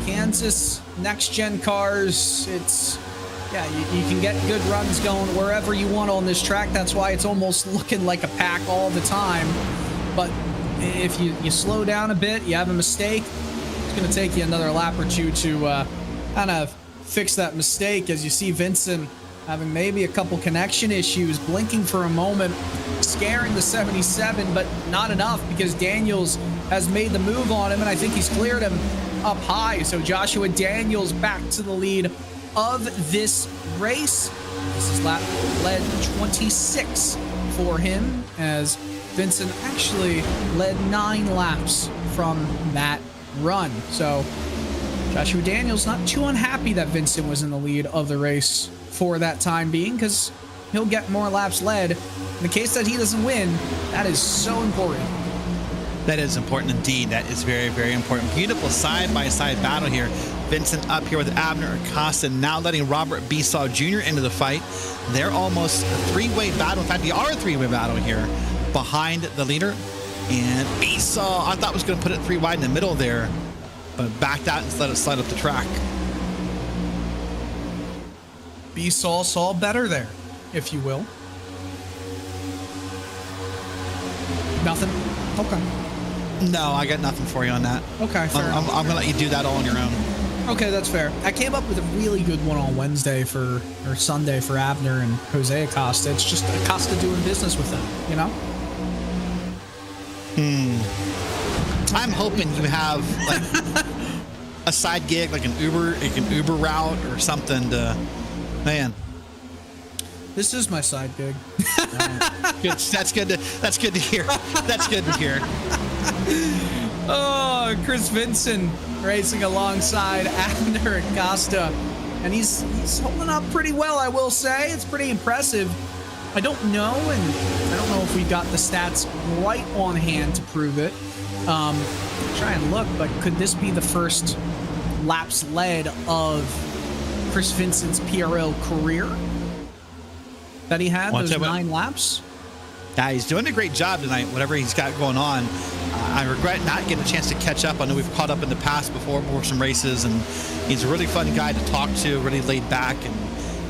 Kansas next-gen cars, you can get good runs going wherever you want on this track. That's why it's almost looking like a pack all the time. But if you slow down a bit, you have a mistake, it's going to take you another lap or two to kind of fix that mistake, as you see Vincent having maybe a couple connection issues, blinking for a moment, scaring the 77, but not enough because Daniels has made the move on him, and I think he's cleared him up high. So Joshua Daniels back to the lead of this race. This is lap led 26 for him, as Vincent actually led 9 laps from that run. So Joshua Daniels not too unhappy that Vincent was in the lead of the race for that time being, because he'll get more laps led. In the case that he doesn't win, that is so important. That is important indeed. That is very, very important. Beautiful side-by-side battle here. Vincent up here with Abner Acosta, now letting Robert Besaw Jr. into the fight. They're almost a 3-way battle. In fact, they are a 3-way battle here behind the leader. And Besaw, I thought was going to put it 3 wide in the middle there, but backed out and let it slide up the track. Besaw saw better there, if you will. Nothing? Okay. No, I got nothing for you on that. Okay, fair enough. I'm going to let you do that all on your own. Okay, that's fair. I came up with a really good one on Sunday for Abner and Jose Acosta. It's just Acosta doing business with them, you know? I'm hoping you have like a side gig, like an Uber route or something to, man. This is my side gig. Good. That's good to hear. That's good to hear. Oh, Chris Vincent racing alongside Abner Acosta, and he's holding up pretty well, I will say. It's pretty impressive. I don't know, and I don't know if we got the stats right on hand to prove it. Try and look, but could this be the first laps led of Chris Vincent's PRL career that he had, those 9 laps? Yeah, he's doing a great job tonight, whatever he's got going on. I regret not getting a chance to catch up. I know we've caught up in the past before some races, and he's a really fun guy to talk to, really laid back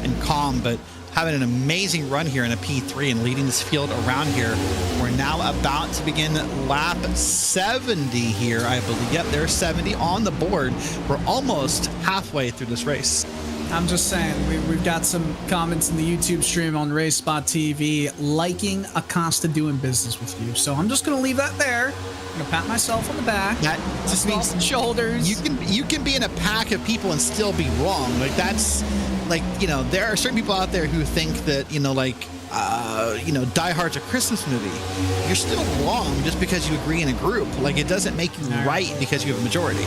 and calm, but having an amazing run here in a P3 and leading this field around here. We're now about to begin lap 70 here, I believe. Yep, there's 70 on the board. We're almost halfway through this race. I'm just saying, we've got some comments in the YouTube stream on RaceSpotTV liking Acosta doing business with you. So I'm just going to leave that there. I'm going to pat myself on the back. That just means the shoulders. You can be in a pack of people and still be wrong. Like, that's like, you know, there are certain people out there who think that, you know, like, Die Hard's a Christmas movie. You're still wrong just because you agree in a group. Like, it doesn't make you right because you have a majority.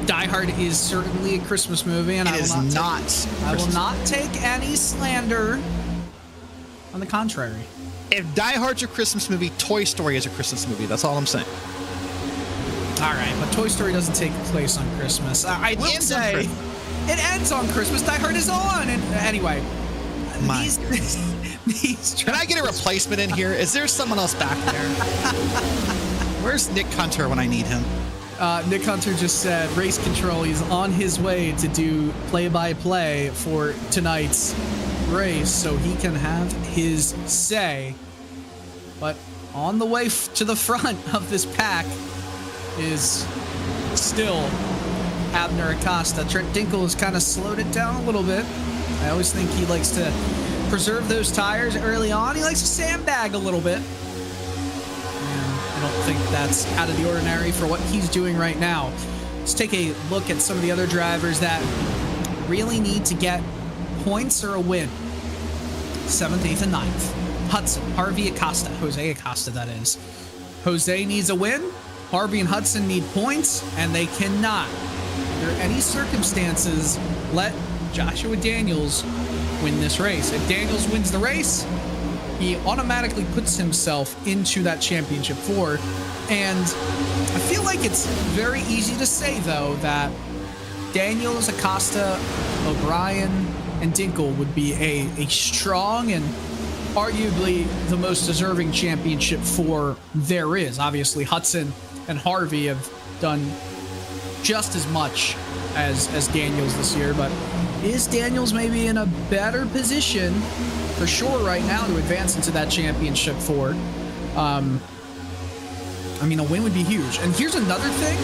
Die Hard is certainly a Christmas movie, and I will not take any slander. On the contrary, if Die Hard's a Christmas movie, Toy Story is a Christmas movie. That's all I'm saying. All right, but Toy Story doesn't take place on Christmas. I will say it ends on Christmas. Die Hard is on, and anyway. Can I get a replacement in here? Is there someone else back there? Where's Nick Hunter when I need him? Nick Hunter just said race control. He's on his way to do play-by-play for tonight's race, so he can have his say. But on the way to the front of this pack is still Abner Acosta. Trent Dinkle has kind of slowed it down a little bit. I always think he likes to preserve those tires early on. He likes to sandbag a little bit. I don't think that's out of the ordinary for what he's doing right now. Let's take a look at some of the other drivers that really need to get points or a win. 7th, 8th, and 9th. Hudson, Harvey Acosta, Jose Acosta, that is. Jose needs a win. Harvey and Hudson need points, and they cannot, under any circumstances, let Joshua Daniels win this race. If Daniels wins the race, he automatically puts himself into that championship 4. And I feel like it's very easy to say, though, that Daniels, Acosta, O'Brien, and Dinkle would be a strong and arguably the most deserving championship 4 there is. Obviously, Hudson and Harvey have done just as much as Daniels this year, but is Daniels maybe in a better position for sure right now to advance into that championship 4? I mean, a win would be huge. And here's another thing.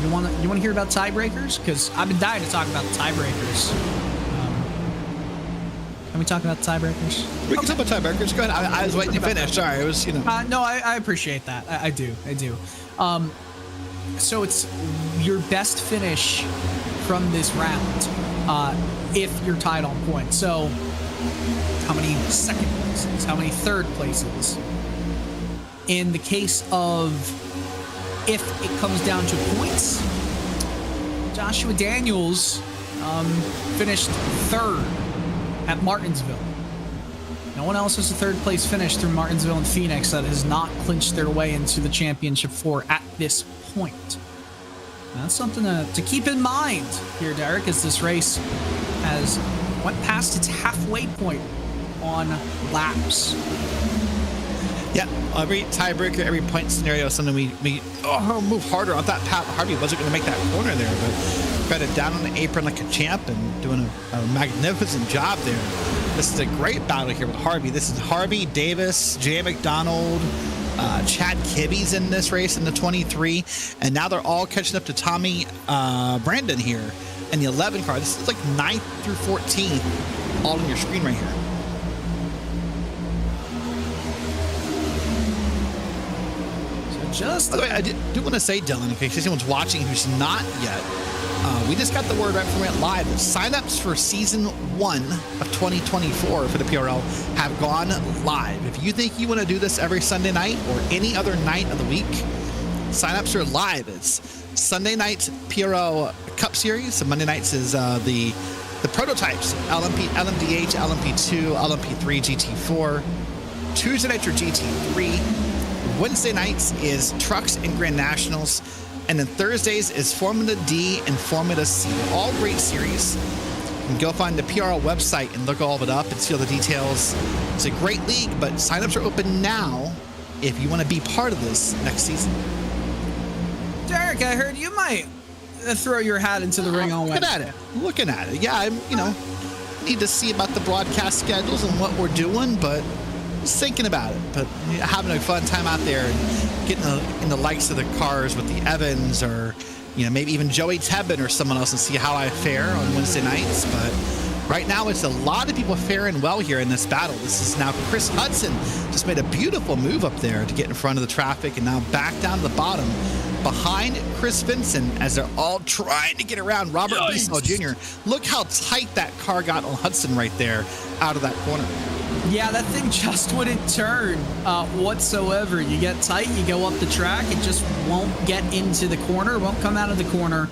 You want to hear about tiebreakers? Because I've been dying to talk about the tiebreakers. Can we talk about the tiebreakers? We can talk about tiebreakers. Go ahead. I was waiting to finish. Sorry, it was, you know. No, I appreciate that. I do. So it's your best finish from this round if you're tied on points. So how many second places? How many third places? In the case of if it comes down to points, Joshua Daniels finished third at Martinsville. No one else has a third place finish through Martinsville and Phoenix that has not clinched their way into the championship four at this point. Now, that's something to keep in mind here, Derek, as this race has went past its halfway point on laps. Yeah, every tiebreaker, every point scenario is something we move harder. I thought Pat Harvey wasn't going to make that corner there, but got it down on the apron like a champ and doing a magnificent job there. This is a great battle here with Harvey. This is Harvey, Davis, Jay McDonald, Chad Kibbe's in this race in the 23, and now they're all catching up to Tommy Brandon here in the 11 car. This is like 9th through 14th, all on your screen right here. By the way, I do want to say, Dylan, in case anyone's watching who's not yet, we just got the word right from it live. Signups for season 1 of 2024 for the PRL have gone live. If you think you want to do this every Sunday night or any other night of the week, signups are live. It's Sunday nights PRL Cup Series. And Monday nights is the prototypes: LMP, LMDH, LMP2, LMP3, GT4. Tuesday nights are GT3. Wednesday nights is Trucks and Grand Nationals, and then Thursdays is Formula D and Formula C. All great series. You can go find the PRL website and look all of it up and see all the details. It's a great league, but signups are open now if you want to be part of this next season. Derek, I heard you might throw your hat into the ring on Wednesday. Looking at it. Yeah, I'm, need to see about the broadcast schedules and what we're doing, but just thinking about it, but having a fun time out there and getting in the likes of the cars with the Evans or, maybe even Joey Tebben or someone else and see how I fare on Wednesday nights. But right now, it's a lot of people faring well here in this battle. This is now Chris Hudson just made a beautiful move up there to get in front of the traffic and now back down to the bottom behind Chris Vinson as they're all trying to get around Robert Bissell Jr. Look how tight that car got on Hudson right there out of that corner. Yeah, that thing just wouldn't turn whatsoever. You get tight, you go up the track, it just won't get into the corner, won't come out of the corner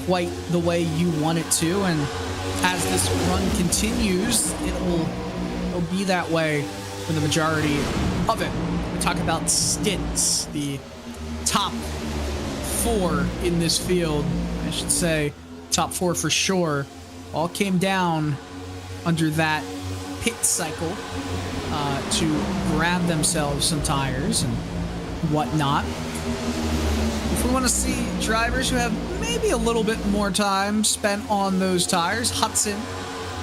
quite the way you want it to. And as this run continues, it'll be that way for the majority of it. We talk about stints, the top 4 in this field, I should say, top 4 for sure, all came down under that pit cycle to grab themselves some tires and whatnot. If we want to see drivers who have maybe a little bit more time spent on those tires, Hudson,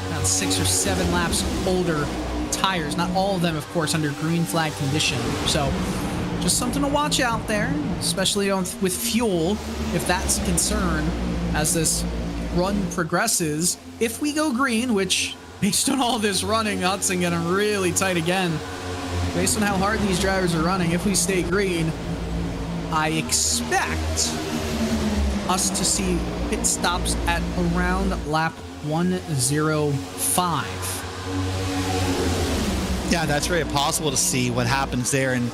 about 6 or 7 laps older tires, not all of them, of course, under green flag condition. So just something to watch out there, especially with fuel, if that's a concern as this run progresses. If we go green, which based on all this running, Hudson getting really tight again. Based on how hard these drivers are running, if we stay green, I expect us to see pit stops at around lap 105. Yeah, that's very possible to see what happens there and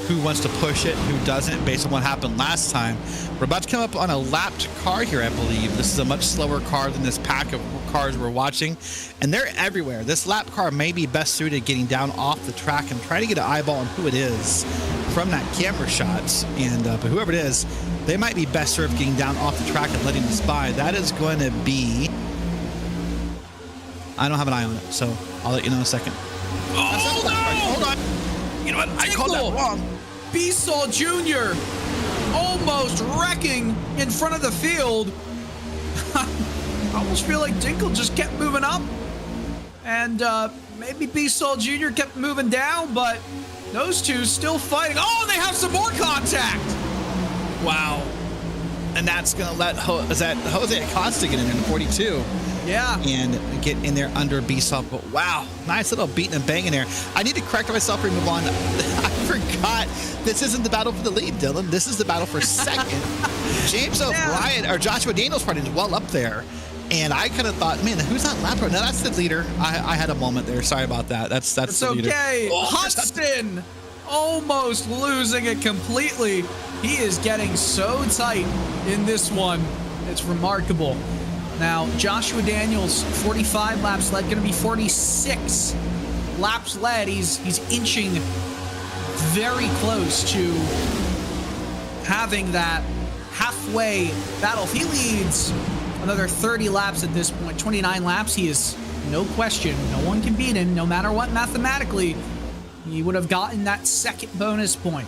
who wants to push it, who doesn't, based on what happened last time. We're about to come up on a lapped car here, I believe. This is a much slower car than this pack of cars we're watching, and they're everywhere. This lap car may be best suited getting down off the track and trying to get an eyeball on who it is from that camera shot. And but whoever it is, they might be best served getting down off the track and letting this by. That is going to be... I don't have an eye on it, so I'll let you know in a second. Oh, no! Hold on. You know what? I called that wrong. Bissell Jr. almost wrecking in front of the field. I almost feel like Dinkle just kept moving up and Maybe B-Sol Jr. kept moving down, but those two still fighting. Oh, they have some more contact. Wow. And that's going to let Jose Acosta get in there in 42. Yeah. And get in there under B-Sol. But wow, nice little beating and banging there. I need to correct myself before we move on. I forgot this isn't the battle for the lead, Dylan. This is the battle for second. James O'Brien, or Joshua Daniels' party is well up there. And I kind of thought, man, who's that lap? No, that's the leader. I had a moment there. Sorry about that. That's it's the leader. Okay. Oh, Hudson almost losing it completely. He is getting so tight in this one. It's remarkable. Now, Joshua Daniels, 45 laps led, going to be 46 laps led. He's inching very close to having that halfway battle. If he leads another 30 laps at this point, 29 laps, he is no question. No one can beat him, no matter what mathematically. He would have gotten that second bonus point.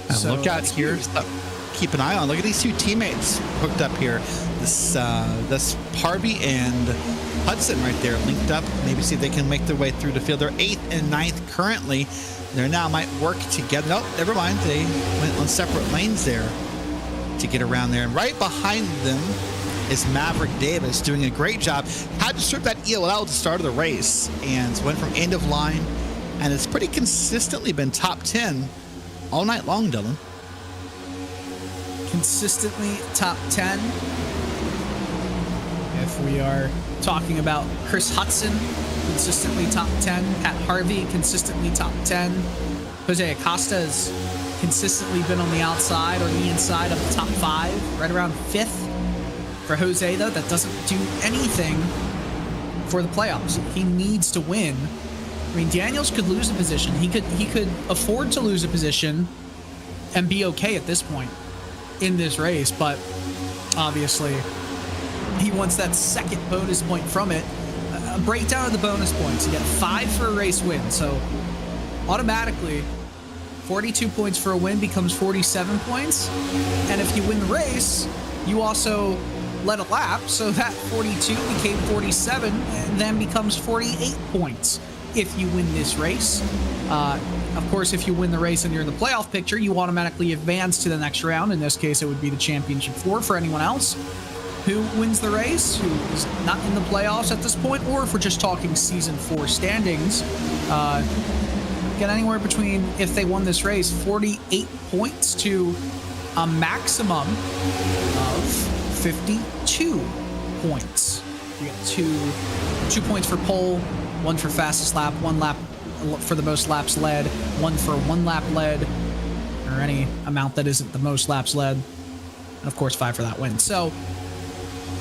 And so, look out here. Keep an eye on. Look at these two teammates hooked up here. This Harvey and Hudson right there linked up. Maybe see if they can make their way through the field. They're 8th and 9th currently. They now might work together. Nope, never mind. They went on separate lanes there to get around there. And right behind them is Maverick Davis doing a great job. Had to strip that EOL out at the start of the race and went from end of line. And it's pretty consistently been top 10 all night long, Dylan. Consistently top 10. If we are talking about Chris Hudson, consistently top 10. Pat Harvey, consistently top 10. Jose Acosta has consistently been on the outside or the inside of the top 5, right around 5th. For Jose, though, that doesn't do anything for the playoffs. He needs to win. I mean, Daniels could lose a position. He could afford to lose a position and be okay at this point in this race, but obviously he wants that second bonus point from it. A breakdown of the bonus points. You get 5 for a race win, so automatically 42 points for a win becomes 47 points, and if you win the race, you also led a lap, so that 42 became 47 and then becomes 48 points if you win this race. Of course, if you win the race and you're in the playoff picture, you automatically advance to the next round. In this case, it would be the Championship 4 for anyone else who wins the race, who is not in the playoffs at this point, or if we're just talking Season 4 standings, get anywhere between, if they won this race, 48 points to a maximum of 52 points. You get two points for pole, 1 for fastest lap, 1 lap for the most laps led, 1 for 1 lap led, or any amount that isn't the most laps led, and of course 5 for that win. So,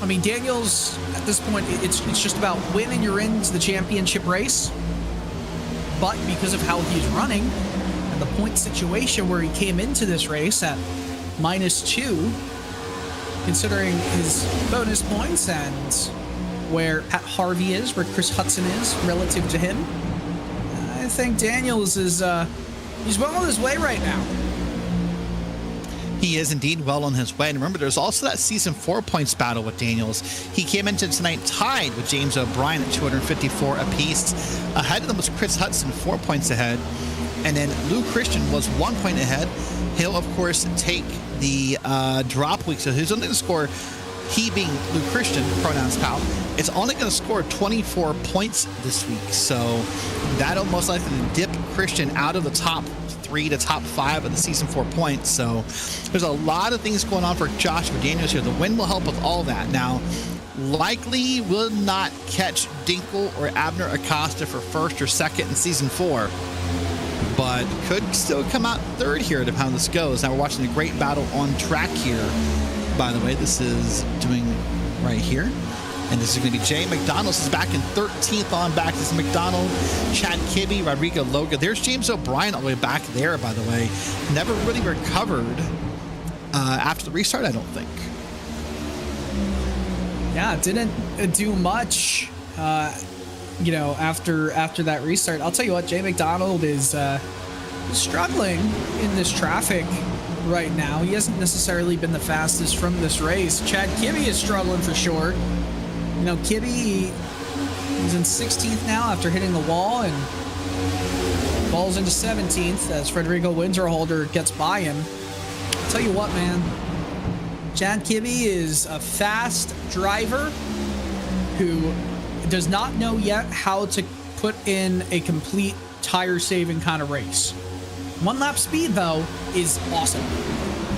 I mean, Daniels, at this point, it's just about winning you're into the championship race, but because of how he's running, and the point situation where he came into this race at -2, considering his bonus points and where Pat Harvey is, where Chris Hudson is relative to him, I think Daniels is he's well on his way right now. He is indeed well on his way. And remember, there's also that Season 4 points battle with Daniels. He came into tonight tied with James O'Brien at 254 apiece. Ahead of them was Chris Hudson, 4 points ahead. And then Lou Christian was 1 point ahead. He'll, of course, take the drop week. So he's only going to score, he being Lou Christian, pronouns pal, is only going to score 24 points this week. So that'll most likely dip Christian out of the top 3 to top 5 of the Season 4 points. So there's a lot of things going on for Joshua Daniels here. The win will help with all that. Now, likely will not catch Dinkle or Abner Acosta for first or second in Season 4, but could still come out third here depending on how this goes. Now we're watching a great battle on track here. By the way, this is doing right here. And this is going to be Jay McDonald. This is back in 13th on back. This is McDonald, Chad Kibbe, Rodrigo Loga. There's James O'Brien all the way back there, by the way. Never really recovered after the restart, I don't think. Yeah, didn't do much, after that restart. I'll tell you what, Jay McDonald is struggling in this traffic right now. He hasn't necessarily been the fastest from this race. Chad Kibbe is struggling for sure. Kibbe He's in 16th now after hitting the wall and falls into 17th as Federico Winterholder gets by him. I'll tell you what, man. Jan Kibbe is a fast driver who does not know yet how to put in a complete tire-saving kind of race. One lap speed, though, is awesome.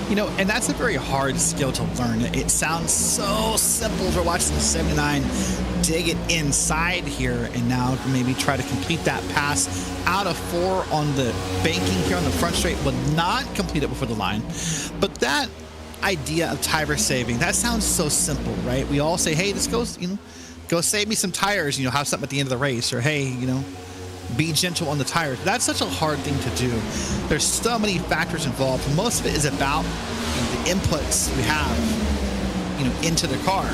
You know, and that's a very hard skill to learn. It sounds so simple for watching the 79 dig it inside here and now maybe try to complete that pass out of 4 on the banking here on the front straight, but not complete it before the line. But that idea of tire saving, that sounds so simple, right? We all say, hey, this goes, go save me some tires, have something at the end of the race, or hey, be gentle on the tires. That's such a hard thing to do. There's so many factors involved. Most of it is about the inputs we have, into the car.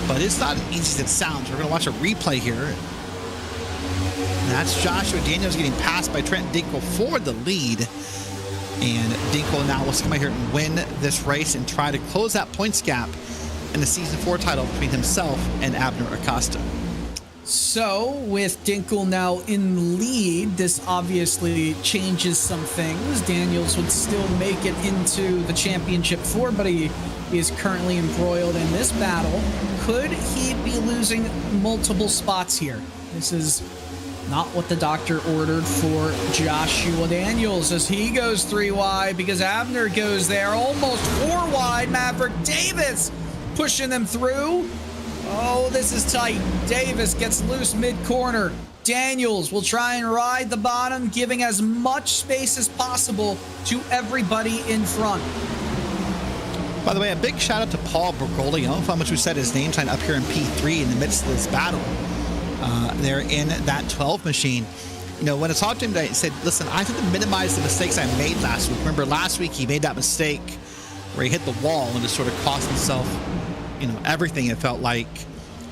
But it's not as easy as it sounds. We're going to watch a replay here. And that's Joshua Daniels getting passed by Trent Dinkel for the lead. And Dinkel now will come out here and win this race and try to close that points gap in the Season 4 title between himself and Abner Acosta. So, with Dinkel now in the lead, this obviously changes some things. Daniels would still make it into the championship 4, but he is currently embroiled in this battle. Could he be losing multiple spots here? This is not what the doctor ordered for Joshua Daniels as he goes 3 wide because Abner goes there almost 4 wide. Maverick Davis pushing them through. Oh, this is tight. Davis gets loose mid-corner. Daniels will try and ride the bottom, giving as much space as possible to everybody in front. By the way, a big shout out to Paul Bergoli. I don't know how much we said his name sign up here in P3 in the midst of this battle. They're in that 12 machine. When I talked to him today, he said, listen, I have to minimize the mistakes I made last week. Remember, last week he made that mistake where he hit the wall and just sort of cost himself everything, it felt like.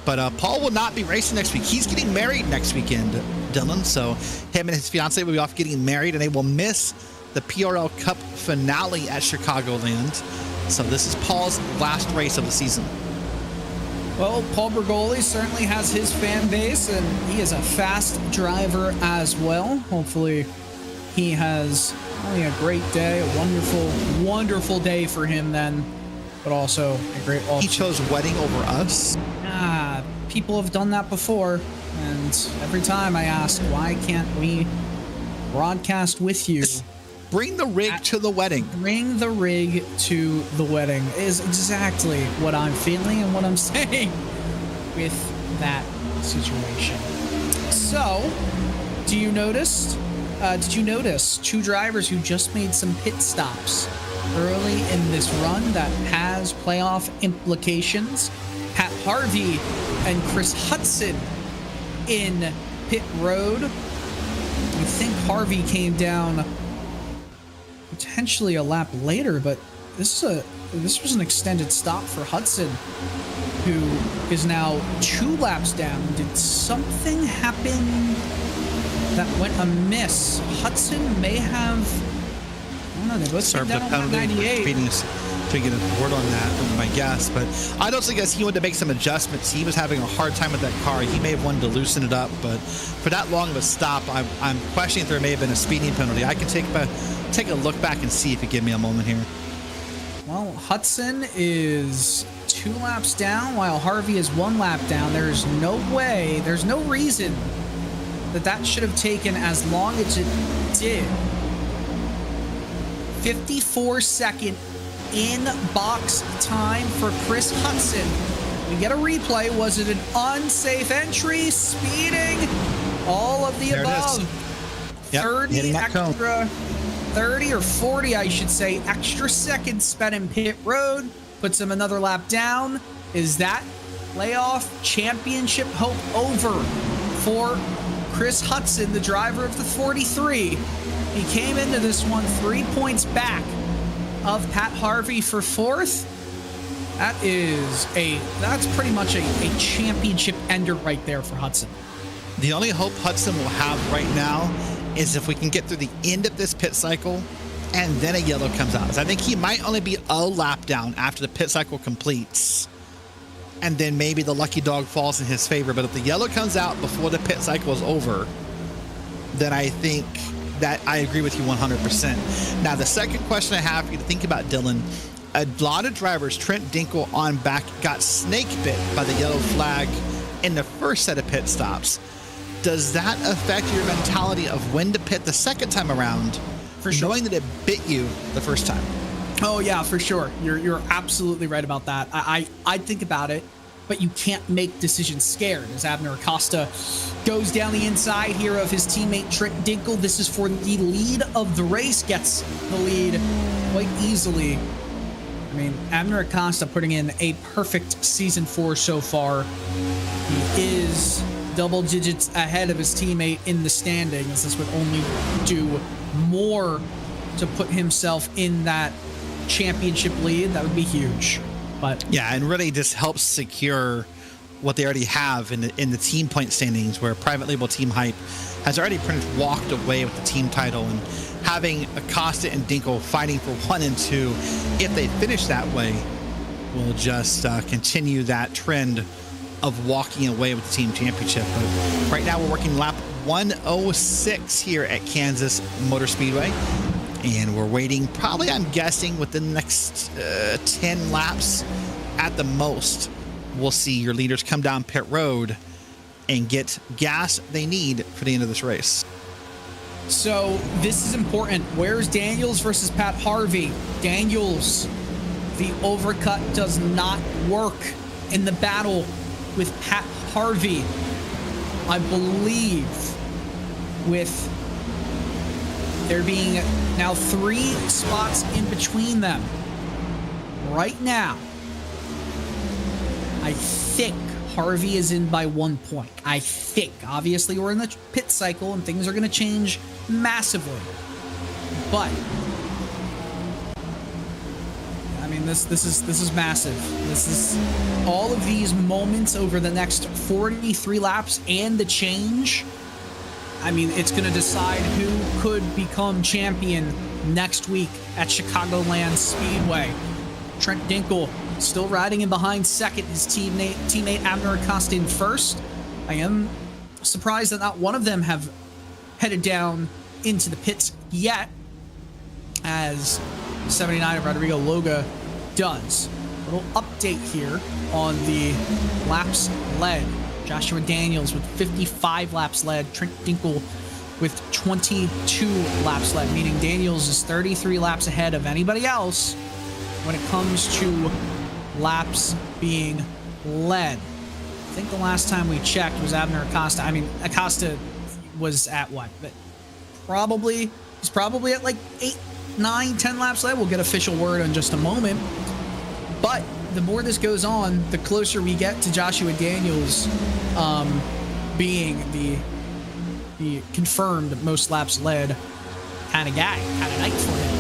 But Paul will not be racing next week. He's getting married next weekend, Dylan. So him and his fiance will be off getting married, and they will miss the PRL Cup finale at Chicagoland. So this is Paul's last race of the season. Well, Paul Bergoli certainly has his fan base, and he is a fast driver as well. Hopefully he has only a great day, a wonderful, wonderful day for him then. But also a great He chose wedding over us. People have done that before, and every time I ask, why can't we broadcast with you? Bring the rig to the wedding. Bring the rig to the wedding is exactly what I'm feeling and what I'm saying with that situation. So, did you notice 2 drivers who just made some pit stops early in this run that has playoff implications? Pat Harvey and Chris Hudson in pit road. I think Harvey came down potentially a lap later, but this was an extended stop for Hudson, who is now 2 laps down. Did something happen that went amiss? Hudson may have, I don't know, they both served down a on penalty 198. to get a word on that, would be my guess. But I don't guess he wanted to make some adjustments. He was having a hard time with that car. He may have wanted to loosen it up, but for that long of a stop, I'm questioning if there may have been a speeding penalty. I can take a look back and see if you give me a moment here. Well, Hudson is 2 laps down while Harvey is 1 lap down. There's no way, there's no reason that should have taken as long as it did. 54-second in-box time for Chris Hudson. We get a replay. Was it an unsafe entry? Speeding? All of the there above. Yep, 30 extra, 30 or 40, I should say, extra seconds spent in pit road. Puts him another lap down. Is that playoff championship hope over for Chris Hudson, the driver of the 43? He came into this one 3 points back of Pat Harvey for 4th. That's pretty much a championship ender right there for Hudson. The only hope Hudson will have right now is if we can get through the end of this pit cycle and then a yellow comes out. I think he might only be a lap down after the pit cycle completes. and then maybe the lucky dog falls in his favor. But if the yellow comes out before the pit cycle is over, then I think that I agree with you 100%. Now, the second question I have for you to think about, Dylan, a lot of drivers, Trent Dinkle on back, got snake bit by the yellow flag in the first set of pit stops. Does that affect your mentality of when to pit the second time around, For sure. knowing that it bit you the first time? Oh yeah, for sure. You're absolutely right about that. I think about it, but you can't make decisions scared. As Abner Acosta goes down the inside here of his teammate Trent Dinkle. This is for the lead of the race. Gets the lead quite easily. I mean, Abner Acosta putting in a perfect season 4 so far. He is double digits ahead of his teammate in the standings. This would only do more to put himself in that championship lead. That would be huge. But yeah, and really just helps secure what they already have in the team point standings, where Private Label Team Hype has already pretty much walked away with the team title, and having Acosta and Dinkle fighting for 1 and 2, if they finish that way, will just continue that trend of walking away with the team championship. But right now we're working lap 106 here at Kansas Motor Speedway, and we're waiting probably, I'm guessing, within the next 10 laps at the most, we'll see your leaders come down pit road and get gas they need for the end of this race. so this is important. Where's Daniels versus Pat Harvey? Daniels, the overcut does not work in the battle with Pat Harvey. I believe with there being now 3 spots in between them right now, I think Harvey is in by 1 point. I think. Obviously, we're in the pit cycle and things are going to change massively. But I mean, this is massive. This is all of these moments over the next 43 laps and the change. I mean, it's going to decide who could become champion next week at Chicagoland Speedway. Trent Dinkle still riding in behind second. His teammate Abner Acosta in first. I am surprised that not one of them have headed down into the pits yet, as 79 of Rodrigo Loga does. A little update here on the laps led. Joshua Daniels with 55 laps led. Trent Dinkle with 22 laps led, meaning Daniels is 33 laps ahead of anybody else when it comes to laps being led. I think the last time we checked was Abner Acosta. I mean, Acosta was at what? But he's probably at like 8, 9, 10 laps led. We'll get official word in just a moment. But the more this goes on, the closer we get to Joshua Daniels being the confirmed most laps led kind of guy, kind of night for him.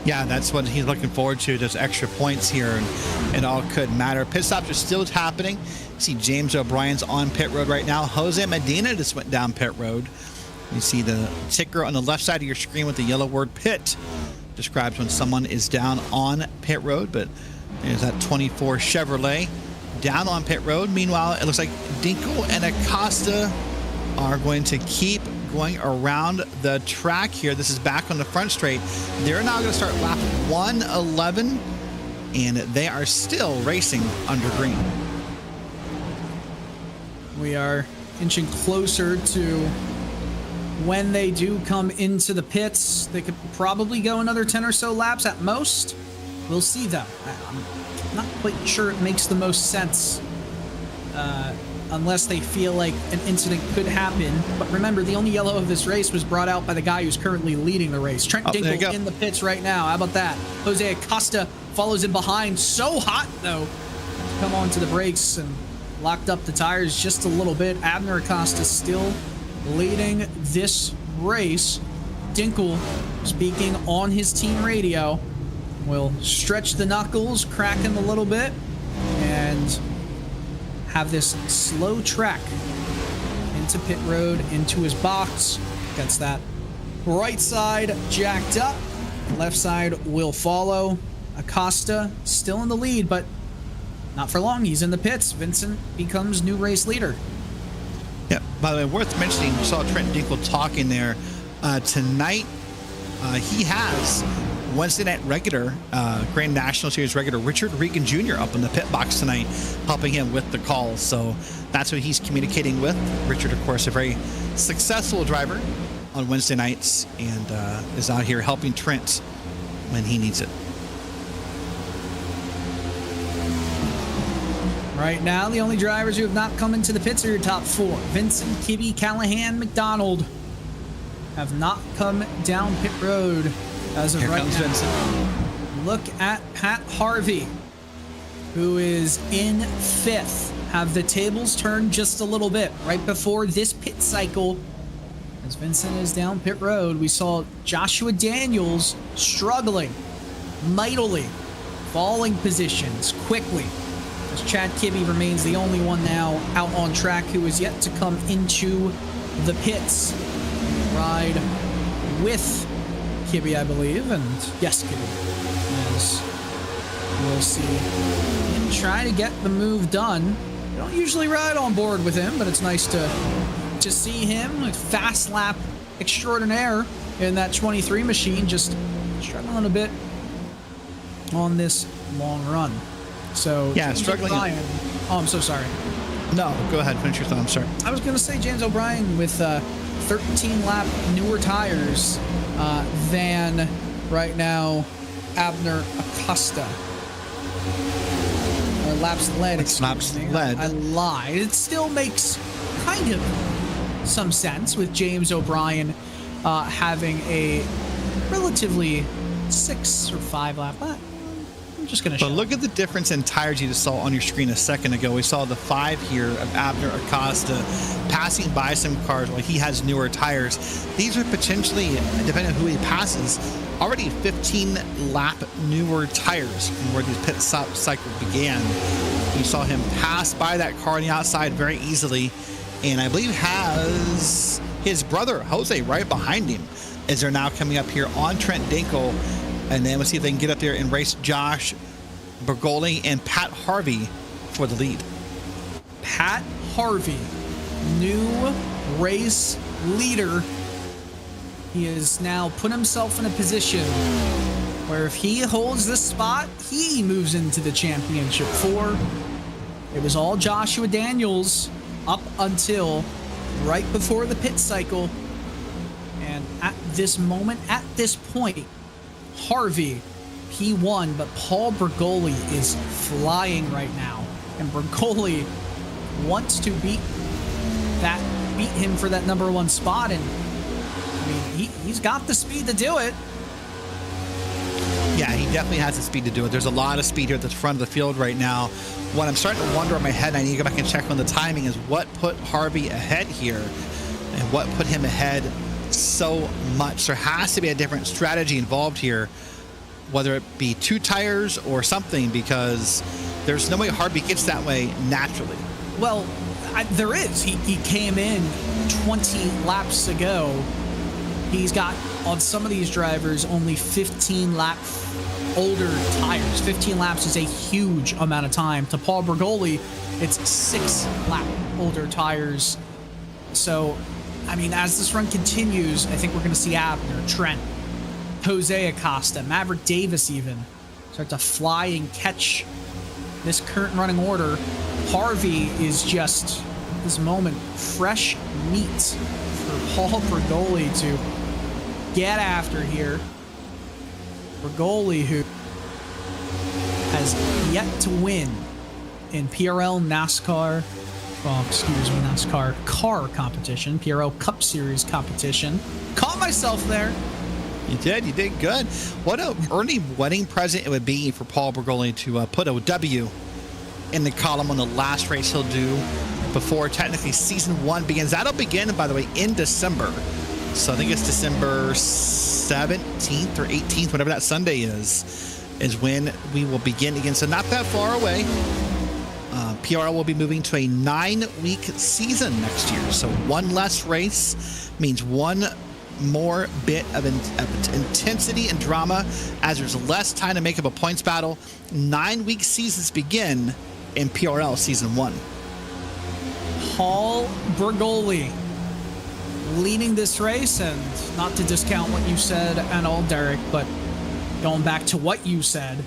Yeah, that's what he's looking forward to, those extra points here, and it all could matter. Pit stops are still happening. See James O'Brien's on pit road right now. Jose Medina just went down pit road. You see the ticker on the left side of your screen with the yellow word pit. Describes when someone is down on pit road, but there's that 24 Chevrolet down on pit road. Meanwhile, it looks like Dinkle and Acosta are going to keep going around the track here. This is back on the front straight. They're now going to start lap 111, and they are still racing under green. We are Inching closer to when they do come into the pits. They could probably go another 10 or so laps at most. We'll see though. I'm not quite sure it makes the most sense unless they feel like an incident could happen. But remember, the only yellow of this race was brought out by the guy who's currently leading the race. Trent Dinkle in the pits right now. How about that? Jose Acosta follows in behind. So hot though. Come on to the brakes and locked up the tires just a little bit. Abner Acosta still leading this race. Dinkle, speaking on his team radio, will stretch the knuckles, crack him a little bit, and have this slow track into pit road, into his box. Gets that right side jacked up. Left side will follow. Acosta still in the lead, but not for long. He's in the pits. Vincent becomes new race leader. Yeah, by the way, worth mentioning, we saw Trent Dinkle talking there. Tonight, he has Wednesday night regular, Grand National Series regular Richard Regan Jr. up in the pit box tonight, helping him with the calls. So that's what he's communicating with. Richard, of course, a very successful driver on Wednesday nights, and is out here helping Trent when he needs it. Right now, the only drivers who have not come into the pits are your top four. Vincent, Kibbe, Callahan, McDonald have not come down pit road as of Here right comes now. Vincent. Look at Pat Harvey, who is in fifth. Have the tables turned just a little bit right before this pit cycle. As Vincent is down pit road, we saw Joshua Daniels struggling mightily, falling positions quickly. As Chad Kibbe remains the only one now out on track who is yet to come into the pits. Ride with Kibbe, I believe, and yes, Kibbe. As we'll see him try to get the move done. I don't usually ride on board with him, but it's nice to see him with fast lap extraordinaire in that 23 machine, just struggling a bit on this long run. So Yeah, James struggling. O'Brien, oh, I'm so sorry. No, go ahead, finish your thought. I'm sorry. I was going to say James O'Brien with 13 lap newer tires than right now Abner Acosta. Or laps led. It's laps excuse me. led. I lied. It still makes kind of some sense with James O'Brien having a relatively 6 or 5 lap. I'm just going to show. But look at the difference in tires you just saw on your screen a second ago. We saw the 5 here of Abner Acosta passing by some cars while he has newer tires. These are potentially, depending on who he passes, already 15 lap newer tires from where these pit stop cycle began. You saw him pass by that car on the outside very easily, and I believe has his brother Jose right behind him as they're now coming up here on Trent Dinkle. And then we'll see if they can get up there and race Josh Bergoli and Pat Harvey for the lead. Pat Harvey, new race leader. He has now put himself in a position where if he holds this spot, he moves into the championship 4. It was all Joshua Daniels up until right before the pit cycle. And at this moment, at this point, Harvey, P1, but Paul Bergoli is flying right now. And Bergoli wants to beat him for that number 1 spot. And I mean, he's got the speed to do it. Yeah, he definitely has the speed to do it. There's a lot of speed here at the front of the field right now. What I'm starting to wonder in my head, and I need to go back and check on the timing, is what put Harvey ahead here and what put him ahead so much. There has to be a different strategy involved here, whether it be 2 tires or something, because there's no way Harvey gets that way naturally. Well, there is. He came in 20 laps ago. He's got, on some of these drivers, only 15 lap older tires. 15 laps is a huge amount of time. To Paul Bergoli, it's 6 lap older tires. So, I mean, as this run continues, I think we're going to see Abner, Trent, Jose Acosta, Maverick Davis even start to fly and catch this current running order. Harvey is just, at this moment, fresh meat for Paul Bergoli to get after here. Bergoli, who has yet to win in PRL NASCAR, NASCAR car competition, PRL Cup Series competition. Caught myself there. You did good. What a early wedding present it would be for Paul Bergoli to put a W in the column on the last race he'll do before technically season 1 begins. That'll begin, by the way, in December. So I think it's December 17th or 18th, whatever that Sunday is when we will begin again. So not that far away. PRL will be moving to a 9-week season next year. So 1 less race means 1 more bit of intensity and drama as there's less time to make up a points battle. 9-week seasons begin in PRL Season 1. Paul Bergoli leading this race, and not to discount what you said and all, Derek, but going back to what you said,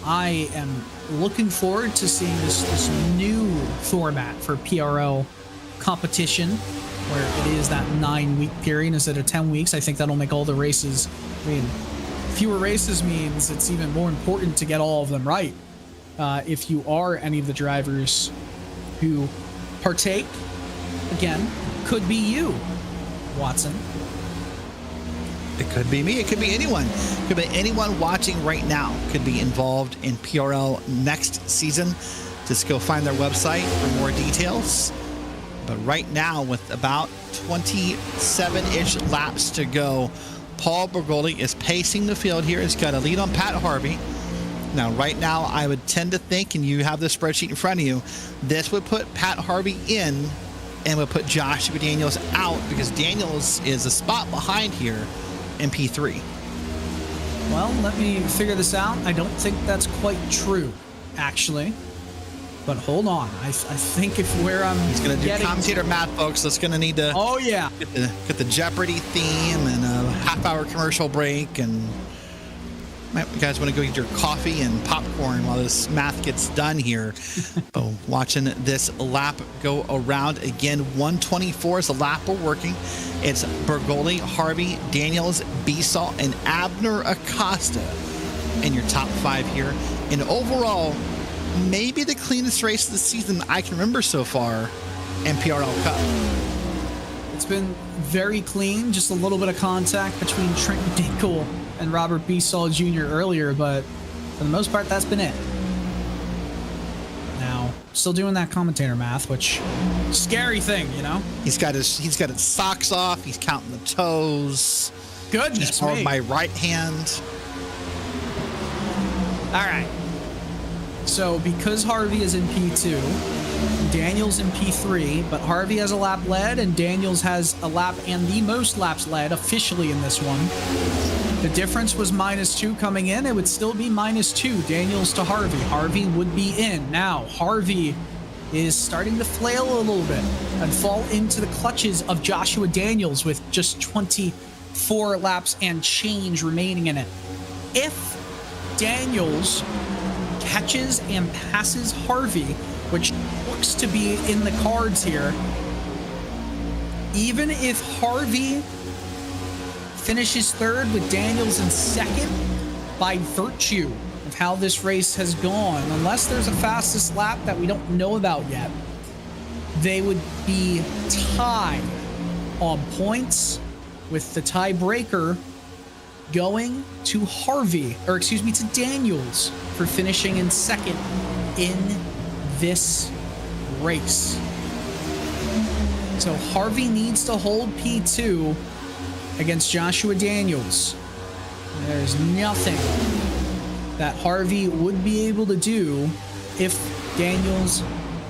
I am looking forward to seeing this new format for PRL competition, where it is that 9-week period instead of 10 weeks. I think that'll make all the races, I mean, fewer races means it's even more important to get all of them right. If you are any of the drivers who partake, again, could be you, Watson. It could be me. It could be anyone. It could be anyone watching right now could be involved in PRL next season. Just go find their website for more details. But right now, with about 27-ish laps to go, Paul Bergoli is pacing the field here. He's got a lead on Pat Harvey. Now, right now, I would tend to think, and you have the spreadsheet in front of you, this would put Pat Harvey in and would put Joshua Daniels out, because Daniels is a spot behind here in P3. Well, let me figure this out. I don't think that's quite true, actually. But hold on. I think if where I'm He's going to do commentator math, folks. That's going to need to get the Jeopardy theme and a half-hour commercial break. And you guys want to go get your coffee and popcorn while this math gets done here. But watching this lap go around again, 124 is the lap we're working. It's Bergoli, Harvey, Daniels, Bisol, and Abner Acosta in your top 5 here. And overall, maybe the cleanest race of the season I can remember so far in PRL Cup. It's been very clean, just a little bit of contact between Trent Dinkel and Robert Bisol Jr. earlier, but for the most part, that's been it. Now, still doing that commentator math, which scary thing, you know? He's got his socks off. He's counting the toes. Goodness He's more me. my right hand. All right. So because Harvey is in P2, Daniels in P3, but Harvey has a lap led and Daniels has a lap and the most laps led officially in this one. The difference was -2 coming in. It would still be -2, Daniels to Harvey. Harvey would be in. Now, Harvey is starting to flail a little bit and fall into the clutches of Joshua Daniels with just 24 laps and change remaining in it. If Daniels catches and passes Harvey, which looks to be in the cards here, even if Harvey finishes third with Daniels in second, by virtue of how this race has gone, unless there's a fastest lap that we don't know about yet, they would be tied on points, with the tiebreaker going to Harvey, or excuse me, to Daniels for finishing in second in this race. So Harvey needs to hold P2 against Joshua Daniels. There's nothing that Harvey would be able to do if Daniels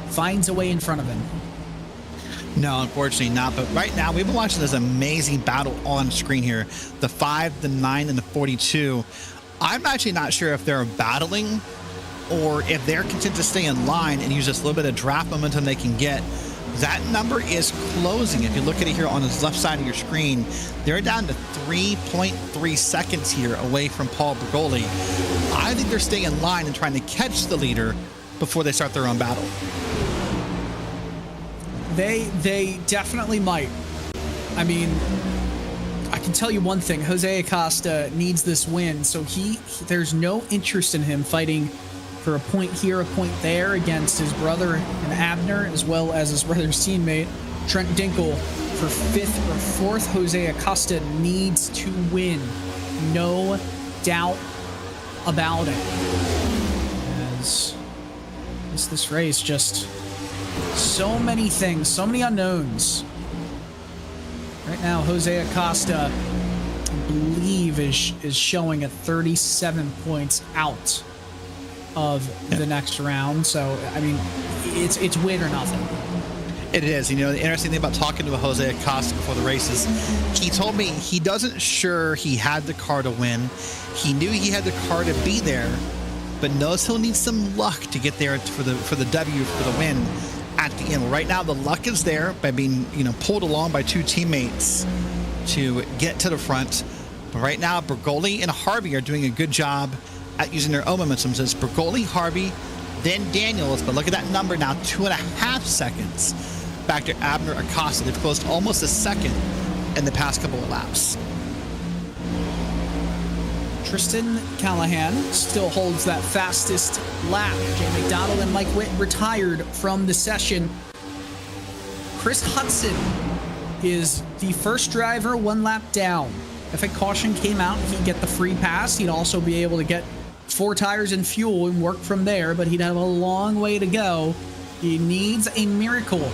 finds a way in front of him. No, unfortunately not. But right now, we've been watching this amazing battle on screen here. The 5, the 9, and the 42. I'm actually not sure if they're battling or if they're content to stay in line and use this little bit of draft momentum they can get. That number is closing. If you look at it here on the left side of your screen, they're down to 3.3 seconds here away from Paul Bergoli. I think they're staying in line and trying to catch the leader before they start their own battle. They definitely might. I mean, I can tell you one thing. Jose Acosta needs this win, so there's no interest in him fighting for a point here, a point there against his brother and Abner, as well as his brother's teammate, Trent Dinkel, for 5th or 4th. Jose Acosta needs to win. No doubt about it. As this race just... so many things, so many unknowns. Right now, Jose Acosta, I believe, is showing at 37 points out of the next round. So, I mean, it's win or nothing. It is. You know, the interesting thing about talking to Jose Acosta before the races, he told me he doesn't sure he had the car to win. He knew he had the car to be there, but knows he'll need some luck to get there for the W, for the win at the end. Well, right now, the luck is there by being, pulled along by two teammates to get to the front. But right now, Bergoli and Harvey are doing a good job at using their own momentums. It's Bergoli, Harvey, then Daniels. But look at that number now, 2.5 seconds back to Abner Acosta. They've closed almost a second in the past couple of laps. Tristan Callahan still holds that fastest lap. Jay McDonald and Mike Witt retired from the session. Chris Hudson is the first driver 1 lap down. If a caution came out, he'd get the free pass. He'd also be able to get 4 tires and fuel and work from there, but he'd have a long way to go. He needs a miracle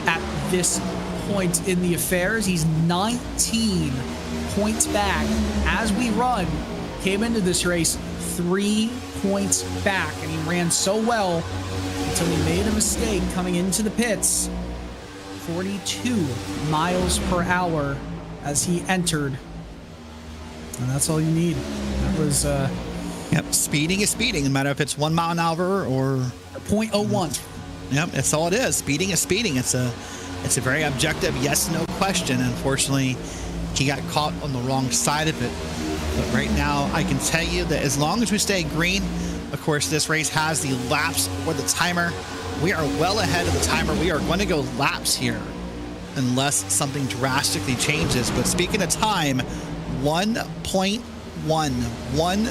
at this point in the affairs. He's 19 points back as we run. Came into this race 3 points back, and he ran so well until he made a mistake coming into the pits. 42 miles per hour as he entered, and that's all you need. That was Yep, speeding is speeding, no matter if it's 1 mile an hour or 0.01. Yep, that's all it is. Speeding is speeding. It's a very objective yes no question. Unfortunately, he got caught on the wrong side of it. But right now, I can tell you that as long as we stay green, of course, this race has the laps or the timer. We are well ahead of the timer. We are going to go laps here unless something drastically changes. But speaking of time, 1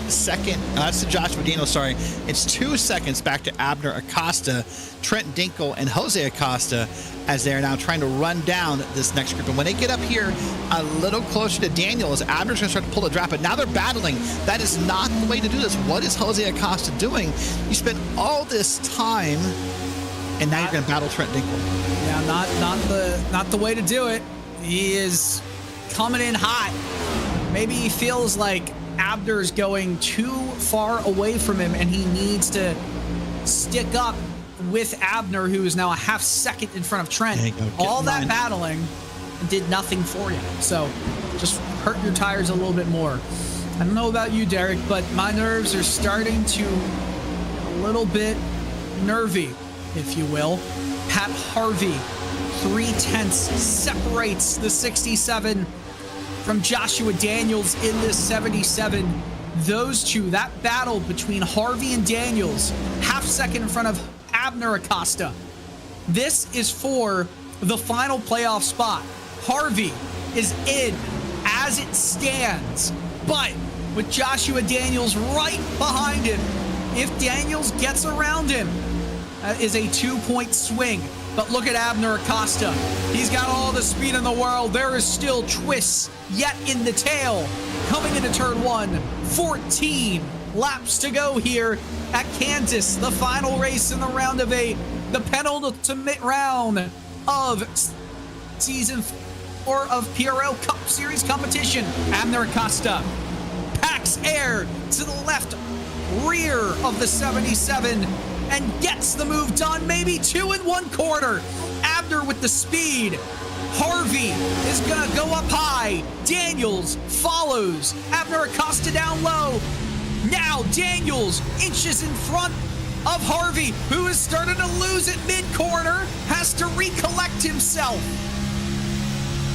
second. That's to Joshua Daniels, sorry. It's 2 seconds back to Abner Acosta, Trent Dinkle, and Jose Acosta as they're now trying to run down this next group. And when they get up here a little closer to Daniels, Abner's going to start to pull the drop. But now they're battling. That is not the way to do this. What is Jose Acosta doing? You spent all this time, and now you're going to battle Trent Dinkle. Yeah, not the way to do it. He is coming in hot. Maybe he feels like Abner's going too far away from him, and he needs to stick up with Abner, who is now a half second in front of Trent. All that battling did nothing for you. So just hurt your tires a little bit more. I don't know about you, Derek, but my nerves are starting to get a little bit nervy, if you will. Pat Harvey, 0.3 separates the 67 from Joshua Daniels in this 77. Those two, that battle between Harvey and Daniels, half second in front of Abner Acosta. This is for the final playoff spot. Harvey is in as it stands, but with Joshua Daniels right behind him, if Daniels gets around him, that is a 2-point swing. But look at Abner Acosta. He's got all the speed in the world. There is still twists yet in the tail. Coming into turn 1, 14 laps to go here at Kansas. The final race in the round of 8. The penultimate round of season 4 of PRL Cup Series competition. Abner Acosta packs air to the left rear of the 77 and gets the move done, maybe 2 1/4. Abner with the speed. Harvey is gonna go up high. Daniels follows. Abner Acosta down low. Now Daniels inches in front of Harvey, who is starting to lose it mid-corner, has to recollect himself.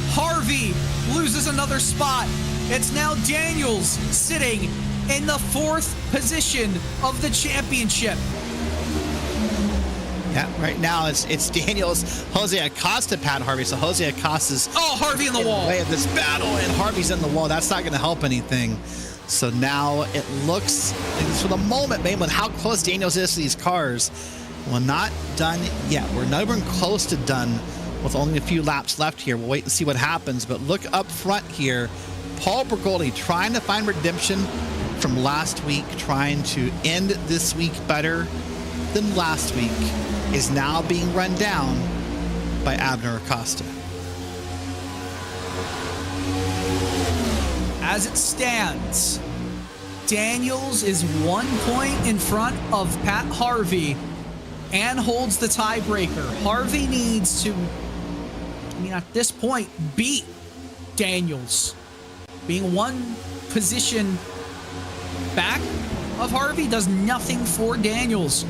Harvey loses another spot. It's now Daniels sitting in the 4th position of the championship. Yeah, right now it's Daniels, Jose Acosta, Pat Harvey. So Jose Acosta's Harvey in the wall. Way of this battle, and Harvey's in the wall. That's not going to help anything. So now it looks, for the moment, man, with how close Daniels is to these cars, we're not done yet. We're not even close to done with only a few laps left here. We'll wait and see what happens. But look up front here. Paul Bergoli trying to find redemption from last week, trying to end this week better than last week, is now being run down by Abner Acosta. As it stands, Daniels is 1 point in front of Pat Harvey and holds the tiebreaker. Harvey needs to, at this point, beat Daniels, being 1 position back of Harvey does nothing for Daniels.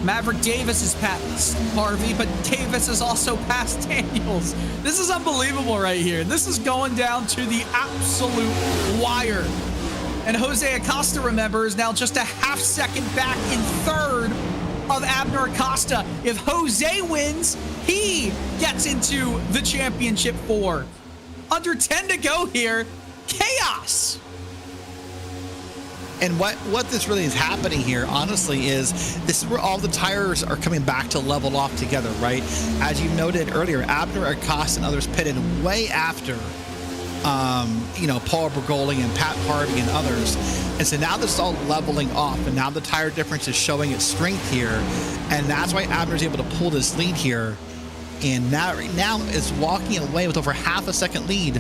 Maverick Davis is past Harvey, but Davis is also past Daniels. This is unbelievable right here. This is going down to the absolute wire. And Jose Acosta, remember, is now just a half second back in third of Abner Acosta. If Jose wins, he gets into the championship 4. Under 10 to go here. Chaos. And what this really is happening here, honestly, is this is where all the tires are coming back to level off together, right? As you noted earlier, Abner Acosta and others pitted way after, Paul Bergoli and Pat Harvey and others. And so now this is all leveling off, and now the tire difference is showing its strength here. And that's why Abner's able to pull this lead here. And now right now is walking away with over half a second lead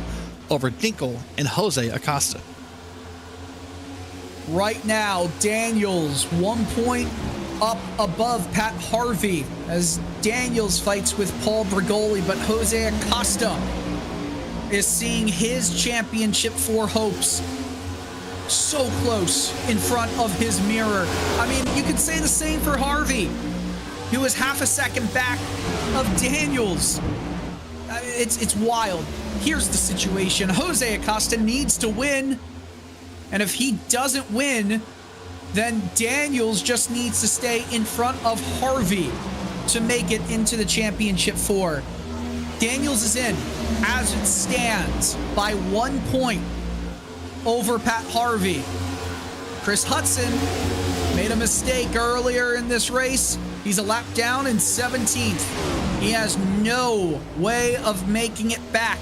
over Dinkel and Jose Acosta. Right now, Daniels 1 point up above Pat Harvey as Daniels fights with Paul Bergoli, but Jose Acosta is seeing his championship 4 hopes so close in front of his mirror. I mean, you could say the same for Harvey, who is half a second back of Daniels. It's wild. Here's the situation. Jose Acosta needs to win. And if he doesn't win, then Daniels just needs to stay in front of Harvey to make it into the championship 4. Daniels is in, as it stands, by 1 point over Pat Harvey. Chris Hudson made a mistake earlier in this race. He's a lap down in 17th. He has no way of making it back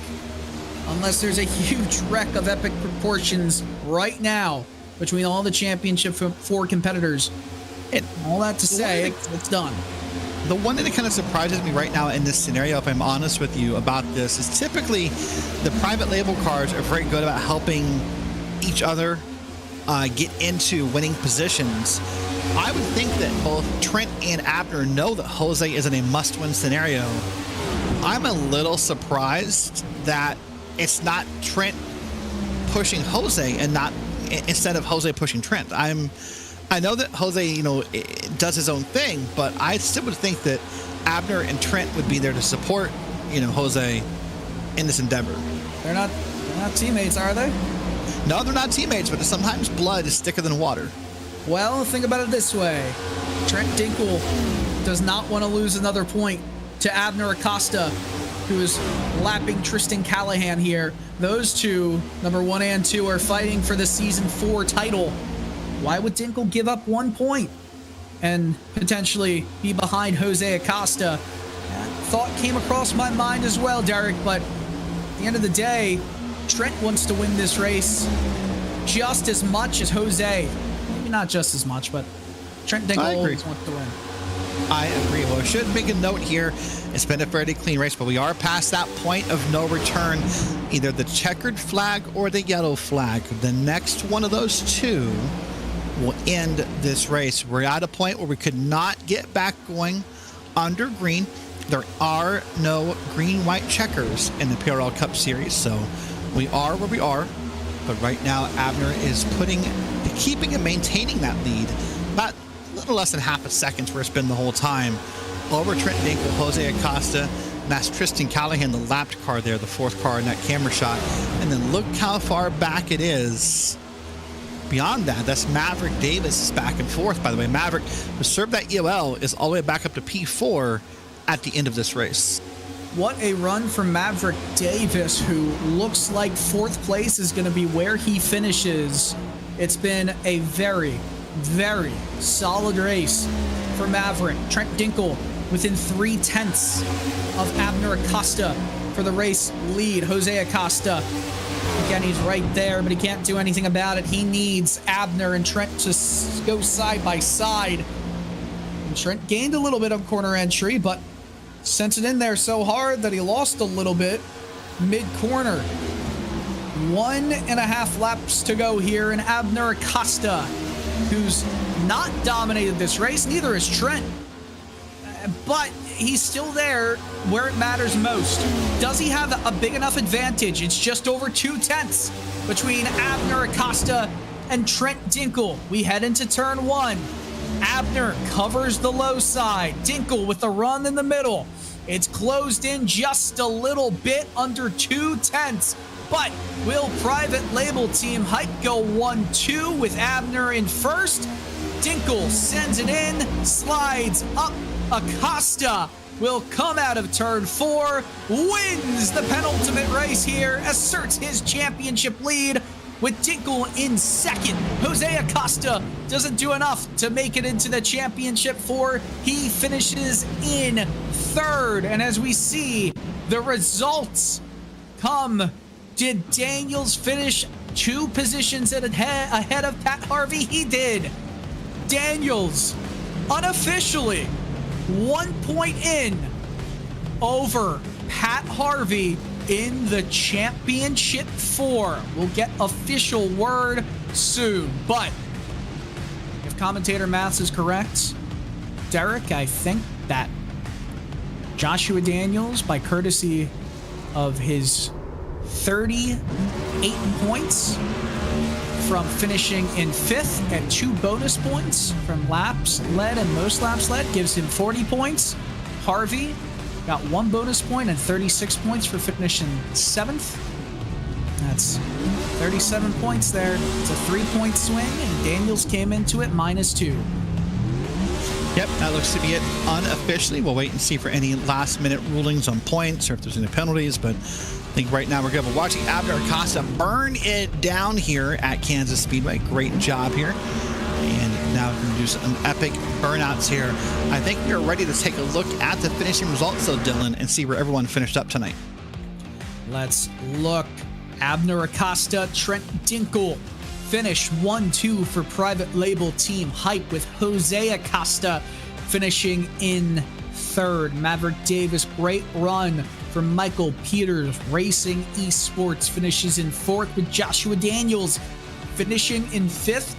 unless there's a huge wreck of epic proportions right now between all the championship 4 competitors. And all that to say, it's done. The one thing that kind of surprises me right now in this scenario, if I'm honest with you about this, is typically the private label cars are very good about helping each other get into winning positions. I would think that both Trent and Abner know that Jose is in a must-win scenario. I'm a little surprised that it's not Trent pushing Jose and not instead of Jose pushing Trent. I know that Jose, does his own thing, but I still would think that Abner and Trent would be there to support, Jose in this endeavor. They're not teammates, are they? No, they're not teammates, but sometimes blood is thicker than water. Well, think about it this way. Trent Dinkel does not want to lose another point to Abner Acosta, who is lapping Tristan Callahan here. Those two, number 1 and 2, are fighting for the season 4 title. Why would Dinkel give up 1 point and potentially be behind Jose Acosta? That thought came across my mind as well, Derek, but at the end of the day, Trent wants to win this race just as much as Jose. Maybe not just as much, but Trent Dinkel always wants to win. I agree. Well, I should make a note here. It's been a fairly clean race, but we are past that point of no return, either the checkered flag or the yellow flag. The next one of those two will end this race. We're at a point where we could not get back going under green. There are no green-white checkers in the PRL Cup Series, so we are where we are. But right now, Abner is keeping and maintaining that lead. About a little less than half a second where it's been the whole time. Over Trent Dinkel, Jose Acosta, and that's Tristan Callahan, the lapped car there, the 4th car in that camera shot. And then look how far back it is. Beyond that, that's Maverick Davis is back and forth, by the way. Maverick, who served that EOL, is all the way back up to P4 at the end of this race. What a run from Maverick Davis, who looks like 4th place is going to be where he finishes. It's been a very, very solid race for Maverick. Trent Dinkel within 0.3 of Abner Acosta for the race lead. Jose Acosta, again, he's right there, but he can't do anything about it. He needs Abner and Trent to go side by side. And Trent gained a little bit of corner entry, but sent it in there so hard that he lost a little bit mid-corner. 1.5 laps to go here, and Abner Acosta, who's not dominated this race, neither is Trent, but he's still there where it matters most. Does he have a big enough advantage? It's just over 0.2 between Abner Acosta and Trent Dinkle. We head into turn 1. Abner covers the low side. Dinkle with a run in the middle. It's closed in just a little bit, under 2/10. But will Private Label Team Hype go 1-2 with Abner in first? Dinkle sends it in, slides up. Acosta will come out of turn 4, wins the penultimate race here, asserts his championship lead with Dinkle in second. Jose Acosta doesn't do enough to make it into the championship 4. He finishes in third. And as we see the results come, did Daniels finish 2 positions ahead of Pat Harvey? He did. Daniels unofficially 1 point in over Pat Harvey in the championship 4. We'll get official word soon. But if commentator maths is correct, Derek, I think that Joshua Daniels, by courtesy of his 38 points from finishing in 5th and 2 bonus points from laps led and most laps led, gives him 40 points. Harvey got 1 bonus point and 36 points for finishing 7th. That's 37 points there. It's a 3-point swing, and Daniels came into it -2. Yep, that looks to be it unofficially. We'll wait and see for any last-minute rulings on points or if there's any penalties, but I think right now we're good. We're watching Abner Acosta burn it down here at Kansas Speedway. Great job here. And now we're going to do some epic burnouts here. I think we're ready to take a look at the finishing results, though, Dylan, and see where everyone finished up tonight. Let's look. Abner Acosta, Trent Dinkle finished 1-2 for Private Label Team Hype, with Jose Acosta finishing in third. Maverick Davis, great run from Michael Peters. Racing Esports finishes in 4th, with Joshua Daniels finishing in 5th.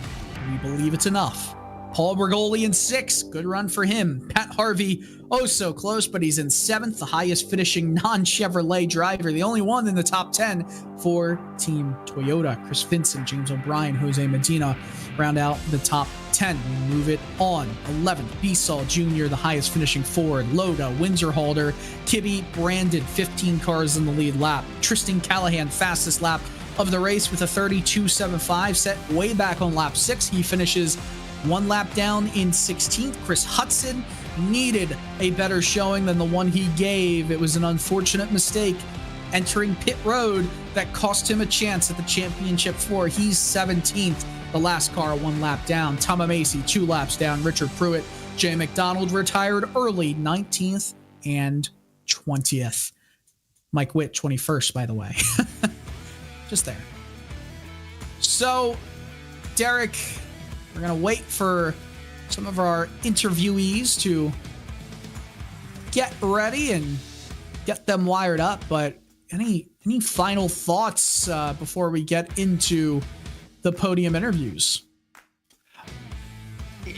We believe it's enough. Paul Bergoli in 6th. Good run for him. Pat Harvey, oh so close, but he's in 7th, the highest finishing non-Chevrolet driver, the only one in the top 10 for Team Toyota. Chris Vincent, James O'Brien, Jose Medina round out the top 10. We move it on. 11th, Beasall Jr., the highest finishing Ford. Loda, Windsor Halder, Kibbe, Brandon, 15 cars in the lead lap. Tristan Callahan, fastest lap of the race with a 32.75, set way back on lap 6. He finishes 1 lap down in 16th. Chris Hudson needed a better showing than the one he gave. It was an unfortunate mistake entering pit road that cost him a chance at the championship 4. He's 17th. The last car 1 lap down. Tom Macy 2 laps down. Richard Pruitt, Jay McDonald retired early, 19th and 20th. Mike Witt 21st, by the way. Just there. So, Derek, we're going to wait for some of our interviewees to get ready and get them wired up. But any final thoughts before we get into the podium interviews?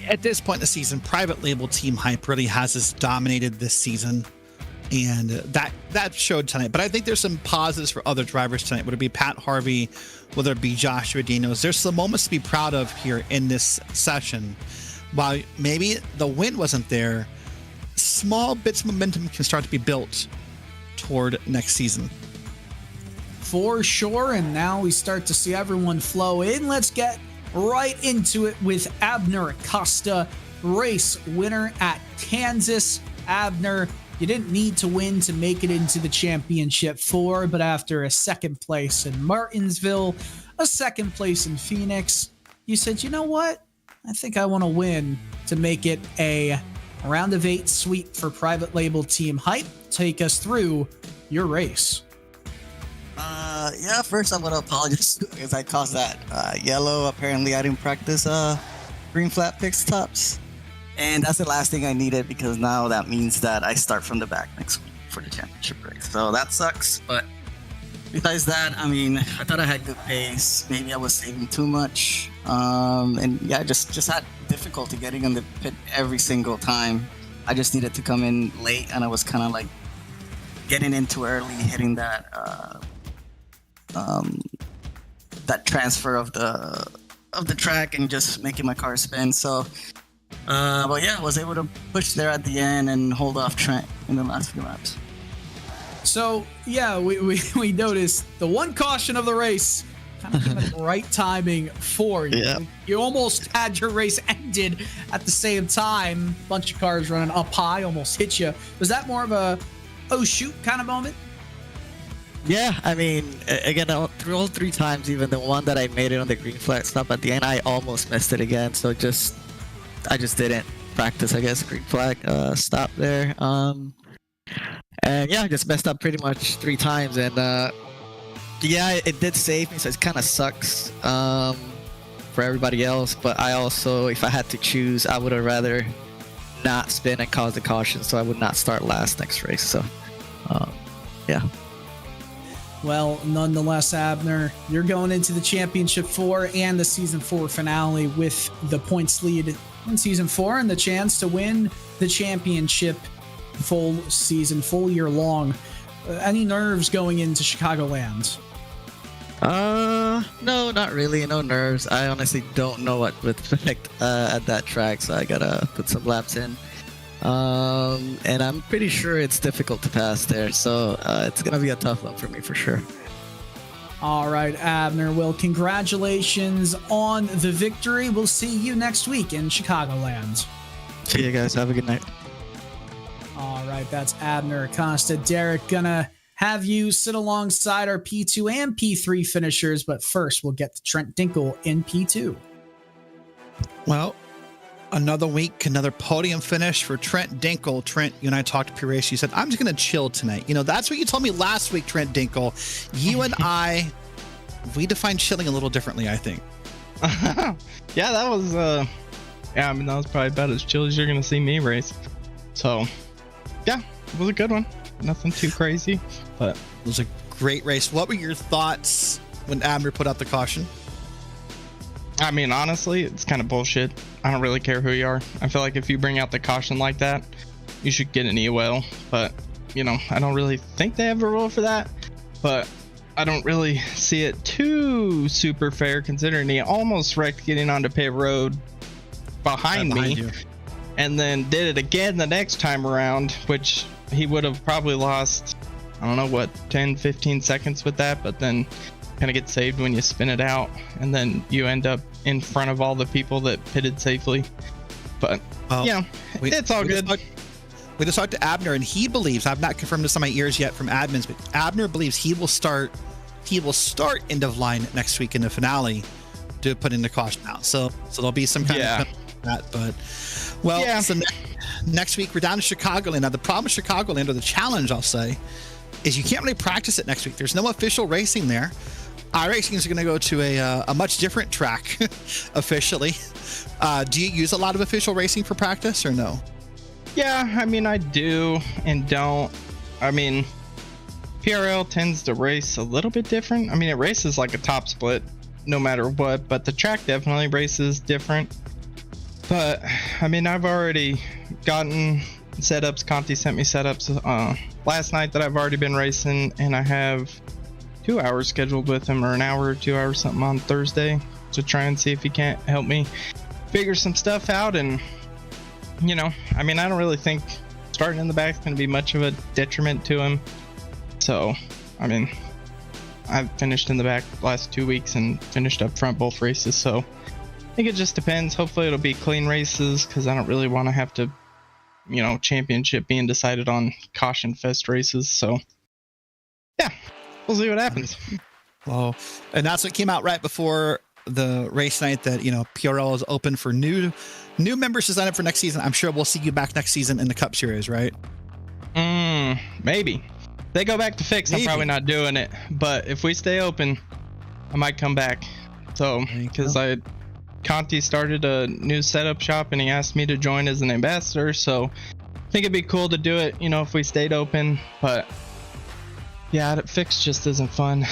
At this point in the season, Private Label Team Hype really has us dominated this season, and that showed tonight. But I think there's some positives for other drivers tonight. Would it be Pat Harvey? Whether it be Joshua Daniels? There's some moments to be proud of here in this session. While maybe the win wasn't there, small bits of momentum can start to be built toward next season. For sure, and now we start to see everyone flow in. Let's get right into it with Abner Acosta, race winner at Kansas. Abner, you didn't need to win to make it into the championship 4, but after a 2nd place in Martinsville, a 2nd place in Phoenix, you said, you know what? I think I want to win to make it a round of 8 sweep for Private Label Team Hype. Take us through your race. Yeah, first I want to apologize because I caused that yellow. Apparently I didn't practice green flat pit stops. And that's the last thing I needed, because now that means that I start from the back next week for the championship race. So that sucks. But besides that, I mean, I thought I had good pace. Maybe I was saving too much. And yeah, just had difficulty getting in the pit every single time. I just needed to come in late, and I was kind of like getting in too early, hitting that that transfer of the of the track and just making my car spin. So, but yeah, I was able to push there at the end and hold off Trent in the last few laps. So yeah, we noticed the one caution of the race kind of came at the right timing for you. Yeah. You almost had your race ended at the same time. Bunch of cars running up high, almost hit you. Was that more of a oh shoot kind of moment? Yeah, I mean, again, all 3 times, even the one that I made it on the green flag stop at the end, I almost missed it again. So I just didn't practice, I guess, green flag stop there. And yeah, I just messed up pretty much 3 times, and yeah, it did save me, so it kind of sucks for everybody else. But I also, if I had to choose, I would have rather not spin and cause the caution, so I would not start last next race. So yeah. Well, nonetheless, Abner, you're going into the Championship 4 and the Season 4 finale with the points lead in Season 4 and the chance to win the championship full season, full year long. Any nerves going into Chicagoland? No, not really. No nerves. I honestly don't know what to expect at that track, so I gotta put some laps in. And I'm pretty sure it's difficult to pass there, so it's gonna be a tough one for me for sure. All right, Abner. Well, congratulations on the victory. We'll see you next week in Chicagoland. See you guys. Have a good night. All right, that's Abner Acosta. Derek, gonna have you sit alongside our P2 and P3 finishers, but first we'll get to Trent Dinkle in P2. Well, another week, another podium finish for Trent Dinkle. Trent, you and I talked pre-race. You said, I'm just going to chill tonight. You know, that's what you told me last week, Trent Dinkle. You and we define chilling a little differently, I think. Yeah, that was, that was probably about as chill as you're going to see me race. So, yeah, it was a good one. Nothing too crazy, but it was a great race. What were your thoughts when Abner put out the caution? I mean, honestly, it's kind of bullshit. I don't really care who you are. I feel like if you bring out the caution like that, you should get an EOL. But, you know, I don't really think they have a rule for that. But I don't really see it too super fair, considering he almost wrecked getting onto pit road behind me. You. And then did it again the next time around, which he would have probably lost, I don't know, what, 10, 15 seconds with that. But then kind of get saved when you spin it out, and then you end up in front of all the people that pitted safely. But yeah, it's all good. We just talked to Abner, and he believes, I've not confirmed this on my ears yet from admins, but Abner believes he will start end of line next week in the finale to put in the caution out. So there'll be some kind of that. But so next week we're down to Chicagoland. Now the problem with Chicagoland, or the challenge I'll say, is you can't really practice it next week. There's no official racing there. iRacing is going to go to a much different track officially. Do you use a lot of official racing for practice or no? Yeah, I mean, I do and don't. I mean, PRL tends to race a little bit different. I mean, it races like a top split no matter what, but the track definitely races different. But, I mean, I've already gotten setups. Conti sent me setups last night that I've already been racing, and I have 2 hours scheduled with him, or an hour or 2 hours, something, on Thursday to try and see if he can't help me figure some stuff out. And, you know, I mean, I don't really think starting in the back is going to be much of a detriment to him. So, I mean, I've finished in the back the last 2 weeks and finished up front both races. So I think it just depends. Hopefully it'll be clean races, because I don't really want to have to, you know, championship being decided on caution fest races. So yeah, we'll see what happens. Well, and that's what came out right before the race night, that, you know, PRL is open for new members to sign up for next season. I'm sure we'll see you back next season in the Cup Series, right? Maybe. If they go back to fix, I'm probably not doing it. But if we stay open, I might come back. So, because Conti started a new setup shop and he asked me to join as an ambassador. So I think it'd be cool to do it, you know, if we stayed open. But yeah, fix just isn't fun.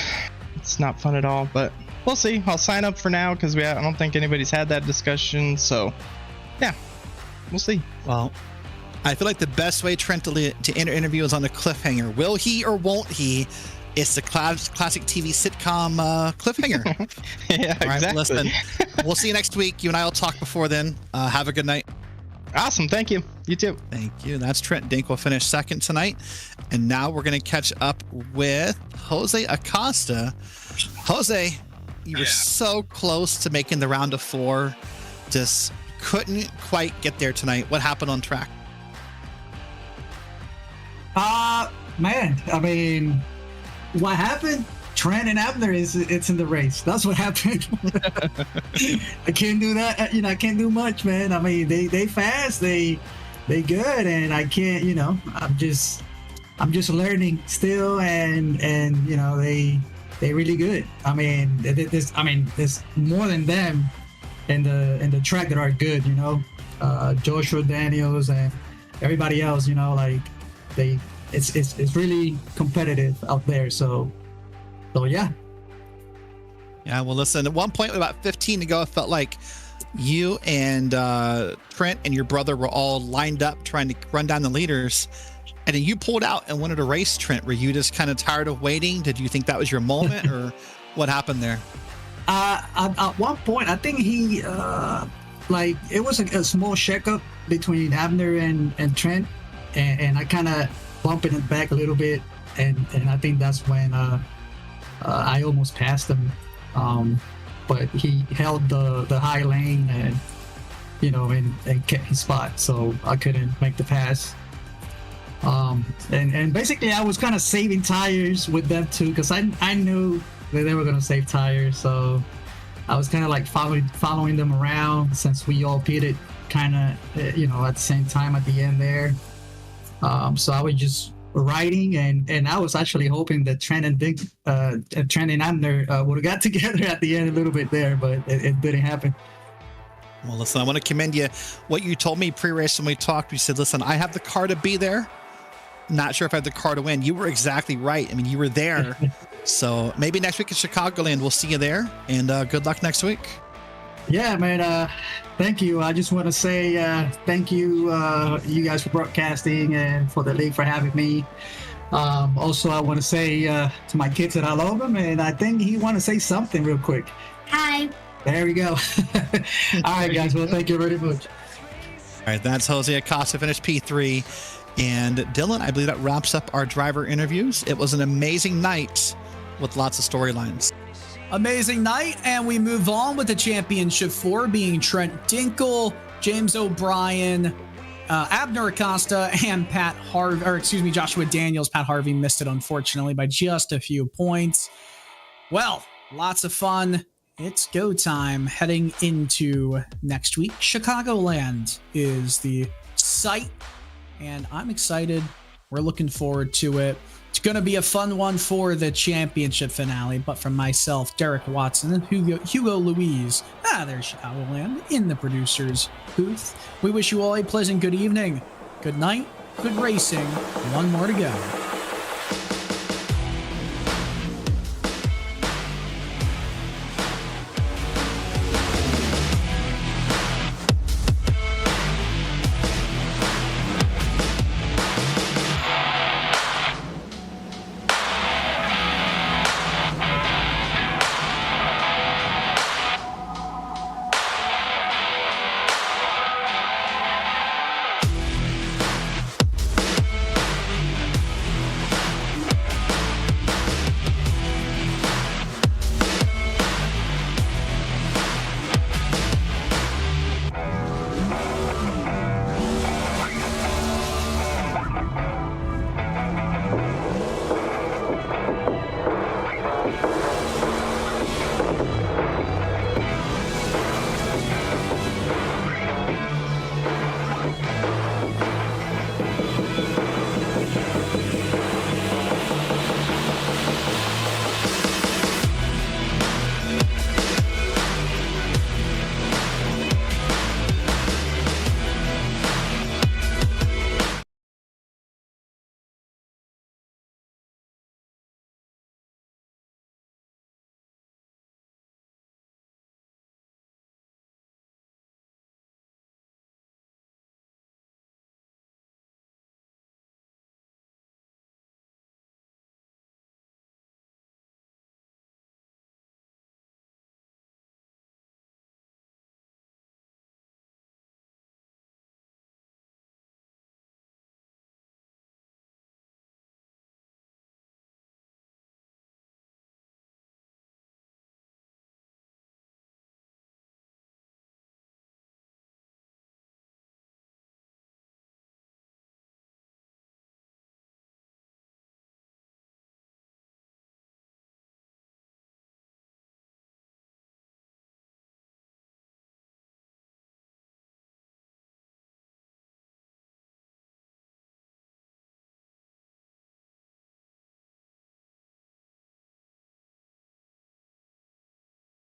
It's not fun at all, but we'll see. I'll sign up for now, because I don't think anybody's had that discussion. So yeah, we'll see. Well, I feel like the best way, Trent, to end our interview is on a cliffhanger. Will he or won't he It's the classic TV sitcom cliffhanger. Yeah, All right, exactly. listen, we'll see you next week. You and I will talk before then. Have a good night. Awesome. Thank you. You too. Thank you. That's Trent Dinkle finished second tonight. And now we're going to catch up with Jose Acosta. Jose, you were so close to making the round of 4. Just couldn't quite get there tonight. What happened on track? Man, I mean, what happened? Trent and Abner it's in the race. That's what happened. I can't do that. I can't do much, man. I mean, they fast, they good, and I can't. I'm just learning still, and they really good. I mean, there's more than them in the track that are good. Joshua Daniels and everybody else. It's really competitive out there. So yeah. Yeah, well, listen, at one point, about 15 to go, it felt like you and Trent and your brother were all lined up trying to run down the leaders. And then you pulled out and wanted to race, Trent. Were you just kind of tired of waiting? Did you think that was your moment, or what happened there? At one point, I think he, it was a small shakeup between Abner and Trent. And I kind of bumped it back a little bit. And I think that's when I almost passed him. But he held the high lane and kept his spot, so I couldn't make the pass. And basically I was kind of saving tires with them too, because I knew that they were gonna save tires, so I was kind of like following them around, since we all pitted kind of at the same time at the end there. So I was just riding, and I was actually hoping that Trent and Abner would have got together at the end a little bit there, but it didn't happen. Well, listen, I want to commend you. What you told me pre-race when we talked, you said, listen, I have the car to be there. Not sure if I have the car to win. You were exactly right. I mean, you were there. So maybe next week in Chicagoland, we'll see you there. And good luck next week. Yeah, man. Thank you. I just want to say thank you, you guys, for broadcasting, and for the league for having me. Also, I want to say to my kids that I love them, and I think he want to say something real quick. Hi. There we go. All right, guys. Well, thank you very much. All right, that's Jose Acosta, finished P3. And Dylan, I believe that wraps up our driver interviews. It was an amazing night with lots of storylines. Amazing night, and we move on with the championship 4 being Trent Dinkle, James O'Brien, Abner Acosta, and Joshua Daniels. Pat Harvey missed it, unfortunately, by just a few points. Well, lots of fun. It's go time heading into next week. Chicagoland is the site, and I'm excited. We're looking forward to it. It's going to be a fun one for the championship finale, but from myself, Derek Watson, and Hugo Louise, there's Chicagoland in the producer's booth. We wish you all a pleasant good evening, good night, good racing, one more to go.